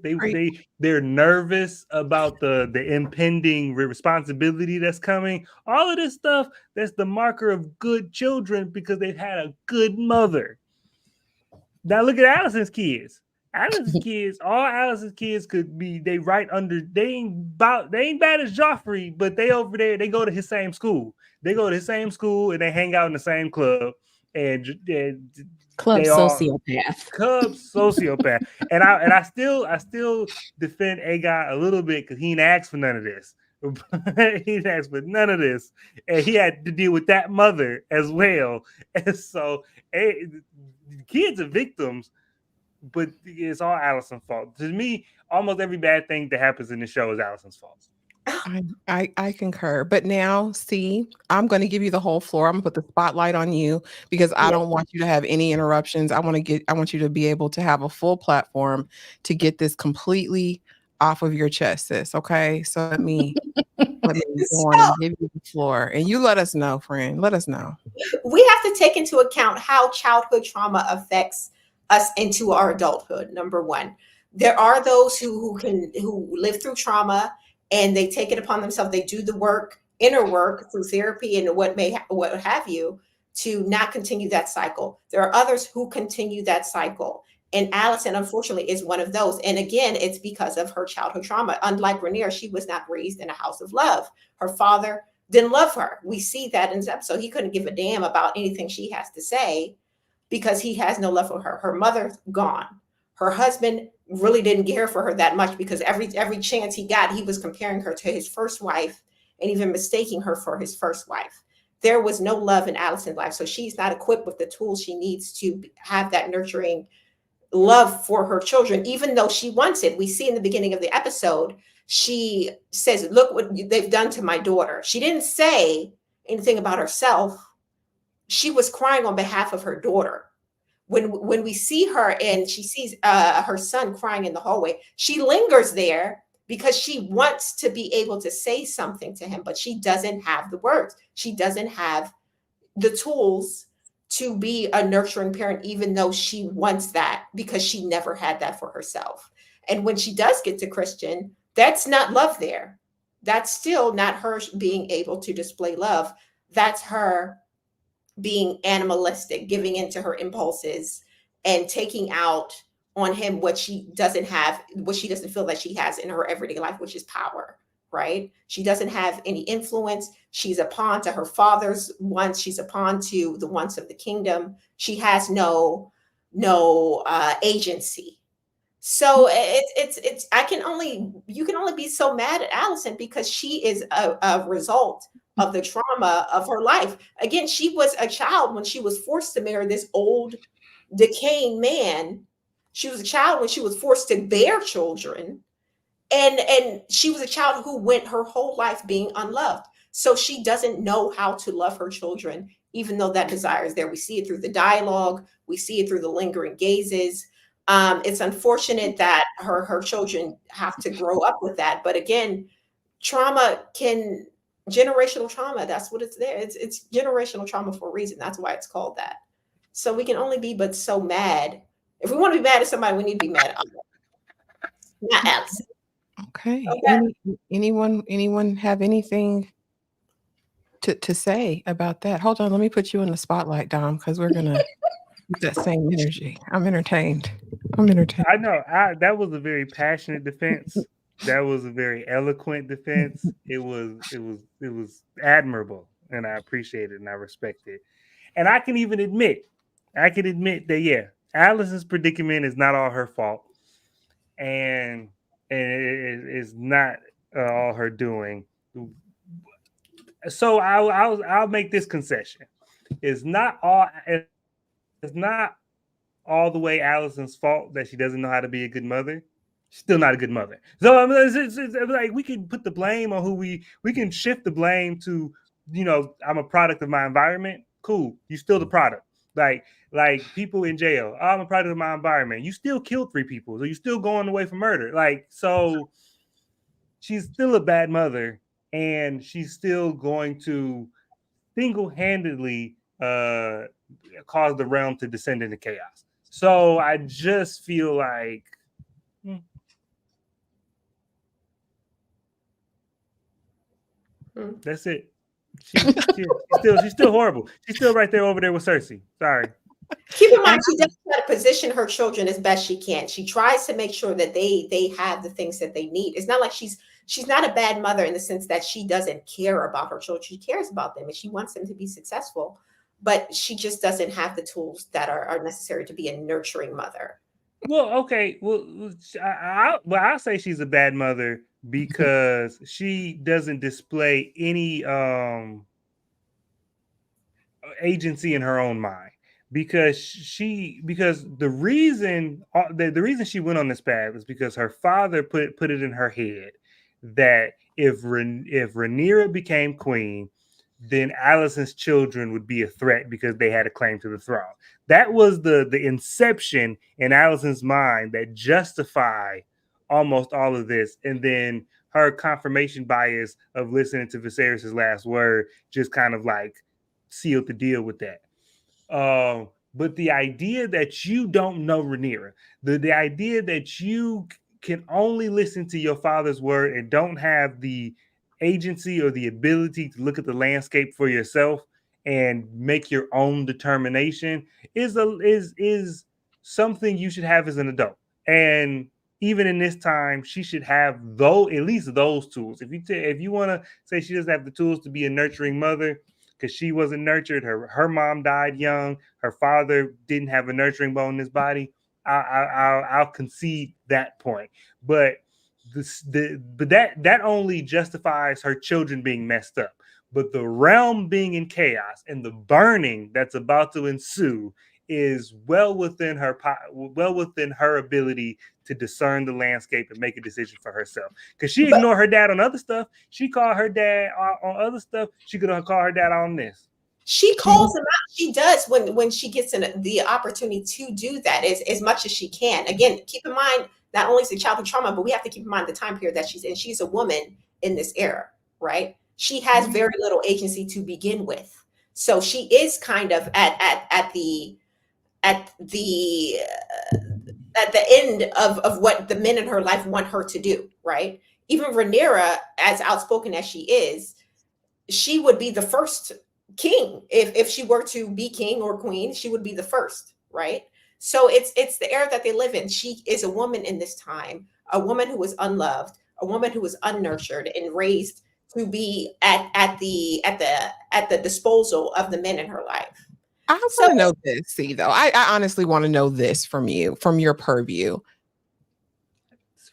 Speaker 3: They're nervous about the impending responsibility that's coming. All of this stuff that's the marker of good children because they've had a good mother. Now look at Allison's kids. All Allison's kids could be right under. They ain't bad as Joffrey, but they over there. They go to his same school. They go to his same school and they hang out in the same club. And
Speaker 4: Club
Speaker 3: they all
Speaker 4: sociopath.
Speaker 3: Club sociopath. And I still defend Aegon a little bit because he didn't ask for none of this. He didn't ask for none of this, and he had to deal with that mother as well. And so, kids are victims, but it's all Allison's fault. To me, almost every bad thing that happens in the show is Allison's fault.
Speaker 1: I concur. But now, see, I'm going to give you the whole floor. I'm going to put the spotlight on you because I don't want you to have any interruptions. I want you to be able to have a full platform to get this completely off of your chest, sis. Okay. So let me go on and give you the floor. And you let us know, friend. Let us know.
Speaker 2: We have to take into account how childhood trauma affects us into our adulthood. Number one, there are those who live through trauma and they take it upon themselves. They do the work, inner work through therapy and what have you, to not continue that cycle. There are others who continue that cycle. And Allison, unfortunately, is one of those. And again, it's because of her childhood trauma. Unlike Rhaenyra, she was not raised in a house of love. Her father didn't love her. We see that in this episode. He couldn't give a damn about anything she has to say because he has no love for her. Her mother's gone. Her husband really didn't care for her that much because every chance he got, he was comparing her to his first wife and even mistaking her for his first wife. There was no love in Allison's life. So she's not equipped with the tools she needs to have that nurturing love for her children, even though she wants it. We see in the beginning of the episode, she says, "Look what they've done to my daughter." She didn't say anything about herself. She was crying on behalf of her daughter. When we see her and she sees her son crying in the hallway, she lingers there because she wants to be able to say something to him, but she doesn't have the words. She doesn't have the tools to be a nurturing parent, even though she wants that because she never had that for herself. And when she does get to Christian, that's not love there. That's still not her being able to display love. That's her being animalistic, giving into her impulses and taking out on him what she doesn't have, what she doesn't feel that she has in her everyday life, which is power, right? She doesn't have any influence. She's a pawn to her father's wants. She's a pawn to the wants of the kingdom. She has no agency. So you can only be so mad at Allison because she is a result of the trauma of her life. Again, she was a child when she was forced to marry this old, decaying man. She was a child when she was forced to bear children. And she was a child who went her whole life being unloved. So she doesn't know how to love her children, even though that desire is there. We see it through the dialogue, we see it through the lingering gazes. It's unfortunate that her children have to grow up with that. But again, generational trauma, that's what it's there. It's generational trauma for a reason. That's why it's called that. So we can only be but so mad. If we want to be mad at somebody, we need to be mad at not Allison.
Speaker 1: Okay. Anyone have anything to say about that? Hold on, let me put you in the spotlight, Dom, because we're gonna keep that same energy. I'm entertained.
Speaker 3: I know. That was a very passionate defense. That was a very eloquent defense. It was admirable, and I appreciate it and I respect it. And I can admit that yeah, Allison's predicament is not all her fault, and it is not all her doing. So I'll make this concession. It's not all the way Allison's fault that she doesn't know how to be a good mother. She's still not a good mother. So it's like we can put the blame on we can shift the blame to, I'm a product of my environment. Cool. You still the product. Like people in jail. Oh, I'm a product of my environment. You still killed 3 people. So you're still going away for murder. So she's still a bad mother, and she's still going to single-handedly cause the realm to descend into chaos. So I just feel like that's it. She's still horrible. She's still right there over there with Cersei. Sorry.
Speaker 2: Keep in mind, she does try to position her children as best she can. She tries to make sure that they have the things that they need. It's not like she's not a bad mother in the sense that she doesn't care about her children. She cares about them and she wants them to be successful, but she just doesn't have the tools that are necessary to be a nurturing mother.
Speaker 3: Well, okay. Well, I'll say she's a bad mother because she doesn't display any agency in her own mind. Because the reason she went on this path is because her father put it in her head that if Rhaenyra became queen, then Alicent's children would be a threat because they had a claim to the throne. That was the inception in Alicent's mind that justified almost all of this. And then her confirmation bias of listening to Viserys' last word just kind of like sealed the deal with that. But the idea that you don't know Rhaenyra, the idea that you can only listen to your father's word and don't have the agency or the ability to look at the landscape for yourself and make your own determination is something you should have as an adult. And even in this time, she should have at least those tools. If you want to say she doesn't have the tools to be a nurturing mother, because she wasn't nurtured. Her mom died young. Her father didn't have a nurturing bone in his body. I'll concede that point. But that only justifies her children being messed up. But the realm being in chaos and the burning that's about to ensue is well within her ability to discern the landscape and make a decision for herself. Because she ignored her dad on other stuff. She called her dad on other stuff. She could call her dad on this.
Speaker 2: She calls him out. She does when she gets the opportunity to do that as much as she can. Again, keep in mind, not only is it childhood trauma, but we have to keep in mind the time period that she's in. She's a woman in this era, right? She has very little agency to begin with. So she is kind of at the end of what the men in her life want her to do, right? Even Rhaenyra, as outspoken as she is, she would be the first king. If she were to be king or queen, she would be the first, right? So it's the era that they live in. She is a woman in this time, a woman who was unloved, a woman who was unnurtured and raised to be at the disposal of the men in her life.
Speaker 1: I want to know this, see, though. I honestly want to know this from you, from your purview.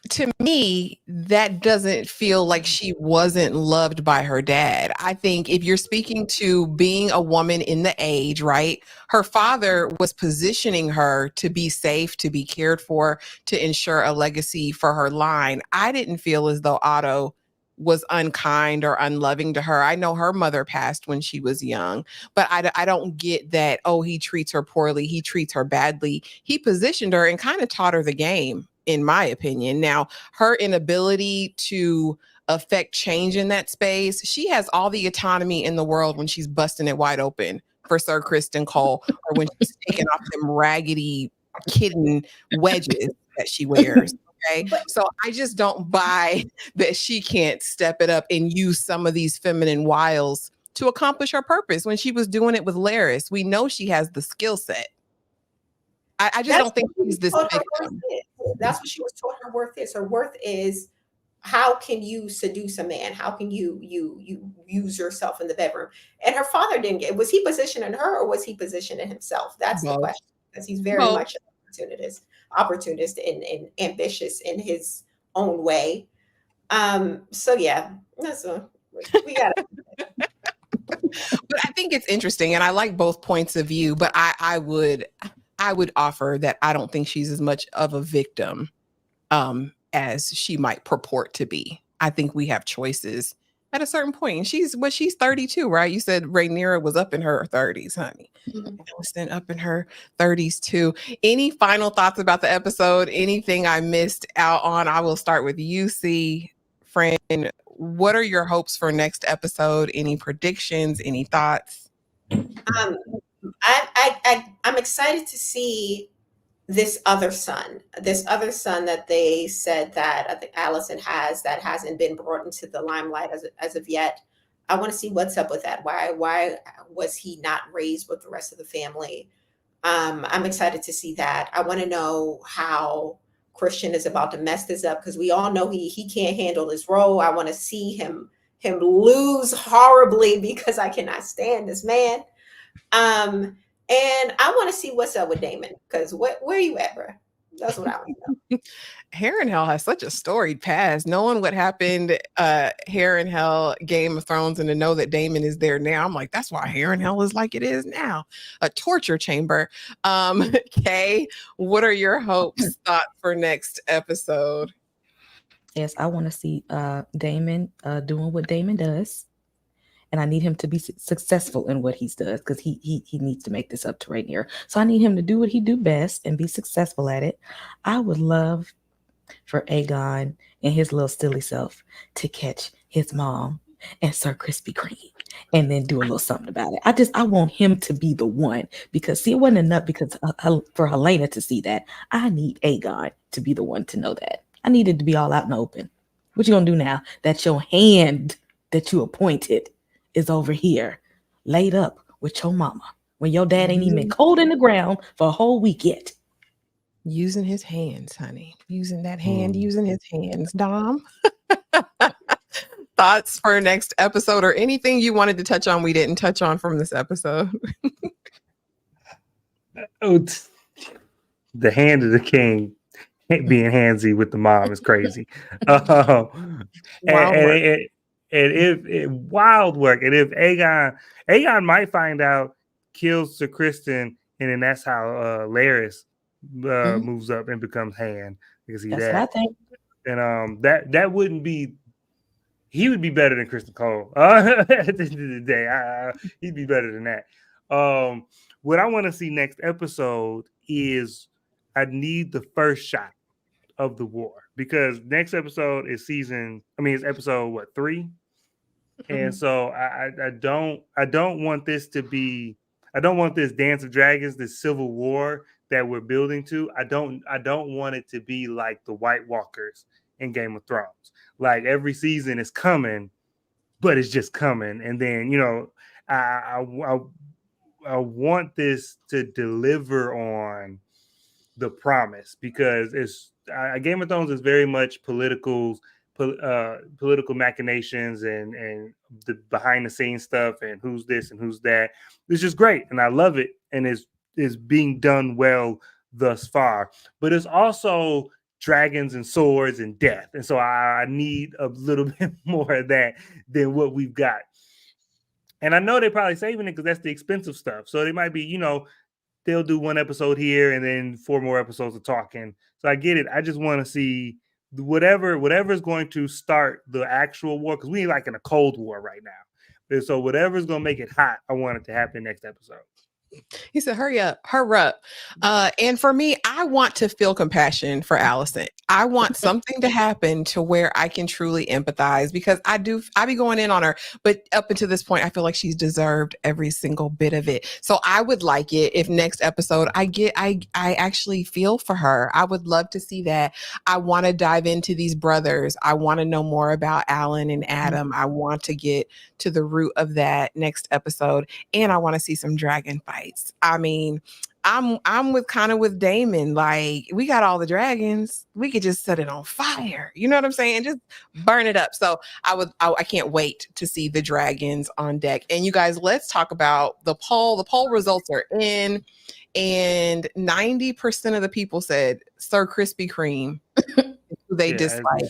Speaker 1: To me, that doesn't feel like she wasn't loved by her dad. I think if you're speaking to being a woman in the age, right, her father was positioning her to be safe, to be cared for, to ensure a legacy for her line. I didn't feel as though Otto was unkind or unloving to her. I know her mother passed when she was young, but I don't get that, oh, he treats her poorly, he treats her badly. He positioned her and kind of taught her the game, in my opinion. Now, her inability to affect change in that space, she has all the autonomy in the world when she's busting it wide open for Sir Kristen Cole, or when she's taking off them raggedy kitten wedges that she wears. Okay.
Speaker 2: But
Speaker 1: So I just don't buy that she can't step it up and use some of these feminine wiles to accomplish her purpose when she was doing it with Laris. We know she has the skill set. I just
Speaker 2: that's
Speaker 1: don't think
Speaker 2: what
Speaker 1: she's
Speaker 2: she
Speaker 1: this
Speaker 2: told her worth
Speaker 1: victim.
Speaker 2: is. That's what she was told her worth is. Her worth is, how can you seduce a man? How can you use yourself in the bedroom? And her father didn't get. Was he positioning her, or was he positioning himself? That's the
Speaker 1: Both.
Speaker 2: question. Because he's very
Speaker 1: Both.
Speaker 2: much an opportunist and ambitious in his own way. So yeah, that's we got.
Speaker 1: But I think it's interesting, and I like both points of view. But I would offer that I don't think she's as much of a victim as she might purport to be. I think we have choices at a certain point. And she's 32, right? You said Rhaenyra was up in her 30s, honey. Allison up in her 30s too. Any final thoughts about the episode? Anything I missed out on? I will start with you, C. Friend. What are your hopes for next episode? Any predictions? Any thoughts?
Speaker 2: Um, I'm excited to see this other son that they said that I think Allison has, that hasn't been brought into the limelight as of yet. I want to see what's up with that. Why was he not raised with the rest of the family? I'm excited to see that. I want to know how Christian is about to mess this up, because we all know he can't handle his role. I want to see him lose horribly, because I cannot stand this man. And I want to see what's up with Damon, because where you at, bro? That's what I want to know.
Speaker 1: Harrenhal has such a storied past. Knowing what happened, Harrenhal, Game of Thrones, and to know that Damon is there now, I'm like, that's why Harrenhal is like it is now, a torture chamber. Kay, what are your hopes, thoughts for next episode?
Speaker 4: Yes, I want to see Damon doing what Damon does. And I need him to be successful in what he does, because he needs to make this up to Rhaenyra. So I need him to do what he do best and be successful at it. I would love for Aegon and his little silly self to catch his mom and Sir Krispy Kreme and then do a little something about it. I want him to be the one, because see, it wasn't enough because for Helena to see that. I need Aegon to be the one to know that. I need it to be all out in the open. What you gonna do now that your hand that you appointed is over here, laid up with your mama, when your dad ain't even cold in the ground for a whole week yet?
Speaker 1: Using his hands, honey. Using that hand, using his hands. Dom? Thoughts for next episode, or anything you wanted to touch on we didn't touch on from this episode?
Speaker 3: The hand of the king being handsy with the mom is crazy. And if wild work, and if Aegon might find out, kills Sir Kristen, and then that's how Laris moves up and becomes hand. You can see
Speaker 4: That's
Speaker 3: that.
Speaker 4: what I think.
Speaker 3: And that wouldn't be. He would be better than Kristen Cole. At the end of the day, he'd be better than that. What I want to see next episode is, I need the first shot of the war, because next episode is it's episode 3, and so I don't want this to be, I don't want this Dance of Dragons, this civil war that we're building to. I don't want it to be like the White Walkers in Game of Thrones. Like every season is coming, but it's just coming, and then I want this to deliver on the promise, because it's Game of Thrones is very much political machinations and the behind the scenes stuff, and who's this and who's that. It's just great, and I love it, and is being done well thus far. But it's also dragons and swords and death, and so I need a little bit more of that than what we've got. And I know they're probably saving it because that's the expensive stuff. So they might be, they'll do one episode here and then 4 more episodes of talking. So I get it. I just want to see whatever is going to start the actual war, because we ain't like in a Cold War right now. And so whatever's going to make it hot, I want it to happen next episode.
Speaker 1: He said, hurry up. And for me, I want to feel compassion for Allison. I want something to happen to where I can truly empathize, because I be going in on her, but up until this point, I feel like she's deserved every single bit of it. So I would like it if next episode I actually feel for her. I would love to see that. I want to dive into these brothers. I want to know more about Alan and Adam. I want to get to the root of that next episode. And I want to see some dragon fights. I mean, I'm with Damon. Like, we got all the dragons. We could just set it on fire. You know what I'm saying? Just burn it up. So I can't wait to see the dragons on deck. And you guys, let's talk about the poll. The poll results are in, and 90% of the people said Sir Krispy Kreme. They dislike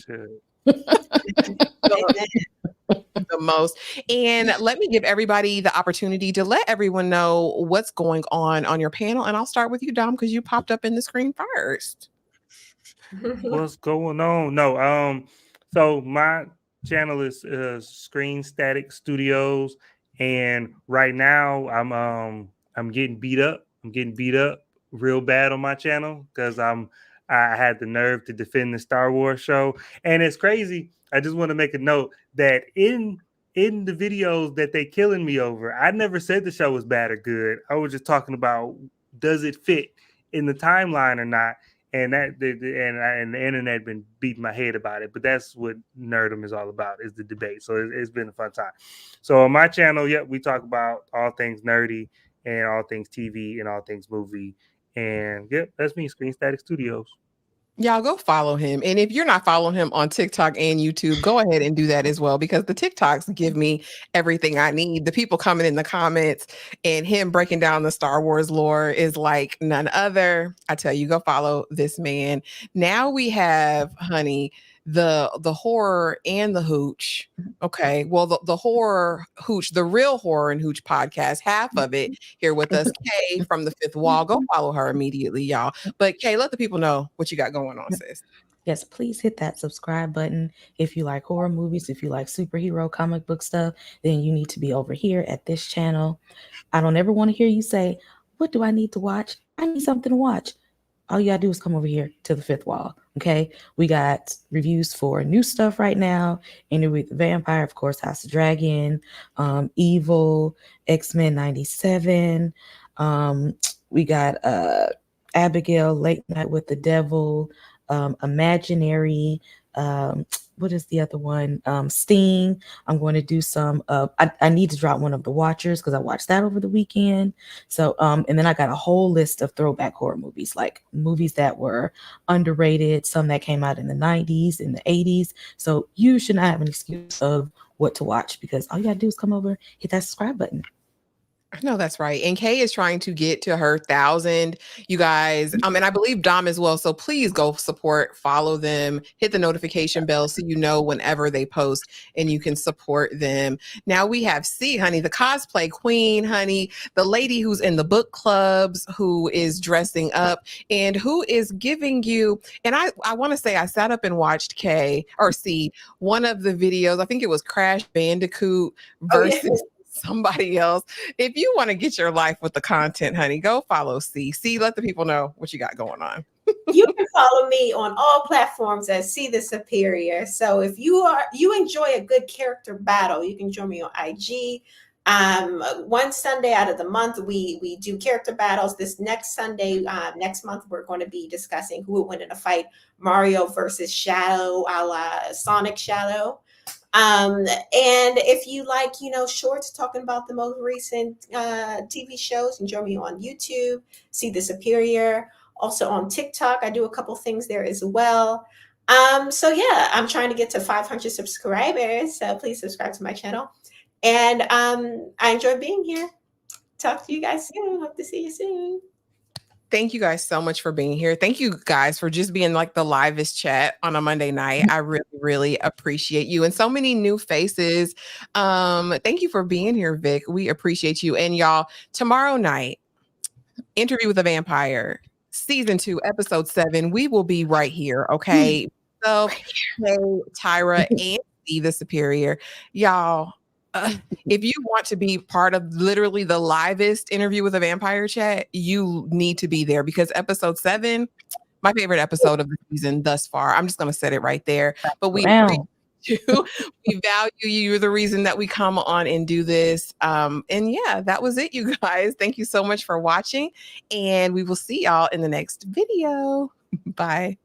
Speaker 1: the most. And let me give everybody the opportunity to let everyone know what's going on your panel. And I'll start with you, Dom, because you popped up in the screen first.
Speaker 3: What's going on? No, so my channel is Screen Static Studios, and right now I'm getting beat up. I'm getting beat up real bad on my channel because I had the nerve to defend the Star Wars show, and it's crazy. I just want to make a note that in the videos that they killing me over, I never said the show was bad or good. I was just talking about, does it fit in the timeline or not? And the internet been beating my head about it, but that's what Nerdum is all about, is the debate. So it's been a fun time. So on my channel, we talk about all things nerdy and all things TV and all things movie. And that's me, Screen Static Studios.
Speaker 1: Y'all go follow him. And if you're not following him on TikTok and YouTube, go ahead and do that as well, because the TikToks give me everything I need. The people coming in the comments and him breaking down the Star Wars lore is like none other. I tell you, go follow this man. Now we have, honey, the horror and the hooch. Okay. Well, the horror hooch, the real horror and hooch podcast, half of it here with us, Kay from the Fifth Wall. Go follow her immediately, y'all. But Kay, let the people know what you got going on, sis.
Speaker 4: Yes, please hit that subscribe button. If you like horror movies, if you like superhero comic book stuff, then you need to be over here at this channel. I don't ever want to hear you say, what do I need to watch? I need something to watch. All you gotta do is come over here to the Fifth Wall. Okay, we got reviews for new stuff right now. Interview with the Vampire, of course, House of Dragon, Evil, X-Men 97. We got Abigail, Late Night with the Devil, Imaginary. What is the other one? Sting. I'm going to do some I need to drop one of The Watchers because I watched that over the weekend. So and then I got a whole list of throwback horror movies, like movies that were underrated, some that came out in the 90s, in the 80s. So you should not have an excuse of what to watch, because all you gotta do is come over, hit that subscribe button.
Speaker 1: I know that's right. And Kay is trying to get to her 1,000, you guys. And I believe Dom as well. So please go support, follow them, hit the notification bell so you know whenever they post and you can support them. Now we have C, honey, the cosplay queen, honey, the lady who's in the book clubs, who is dressing up and who is giving you. And I want to say I sat up and watched Kay or C, one of the videos. I think it was Crash Bandicoot versus somebody else. If you want to get your life with the content, honey, go follow C. C, let the people know what you got going on.
Speaker 2: You can follow me on all platforms as See the Superior. So if you enjoy a good character battle, you can join me on IG. One Sunday out of the month, we do character battles. This next Sunday, next month, we're going to be discussing who would win in a fight: Mario versus Shadow, a la Sonic Shadow. And if you like, shorts talking about the most recent TV shows, you can join me on YouTube, See the Superior. Also on TikTok, I do a couple things there as well. So yeah, I'm trying to get to 500 subscribers. So please subscribe to my channel. And I enjoy being here. Talk to you guys soon. Hope to see you soon.
Speaker 1: Thank you guys so much for being here. Thank you guys for just being like the livest chat on a Monday night. I really, really appreciate you. And so many new faces. Thank you for being here, Vic. We appreciate you. And y'all, tomorrow night, Interview with a Vampire, Season 2, Episode 7. We will be right here, okay? myself, Kay, Tyra, and Steve the Superior. Y'all, if you want to be part of literally the livest interview with a vampire chat, you need to be there because episode 7, my favorite episode of the season thus far. I'm just going to set it right there. But we appreciate you. We value you. You're the reason that we come on and do this. And yeah, that was it, you guys. Thank you so much for watching. And we will see y'all in the next video. Bye.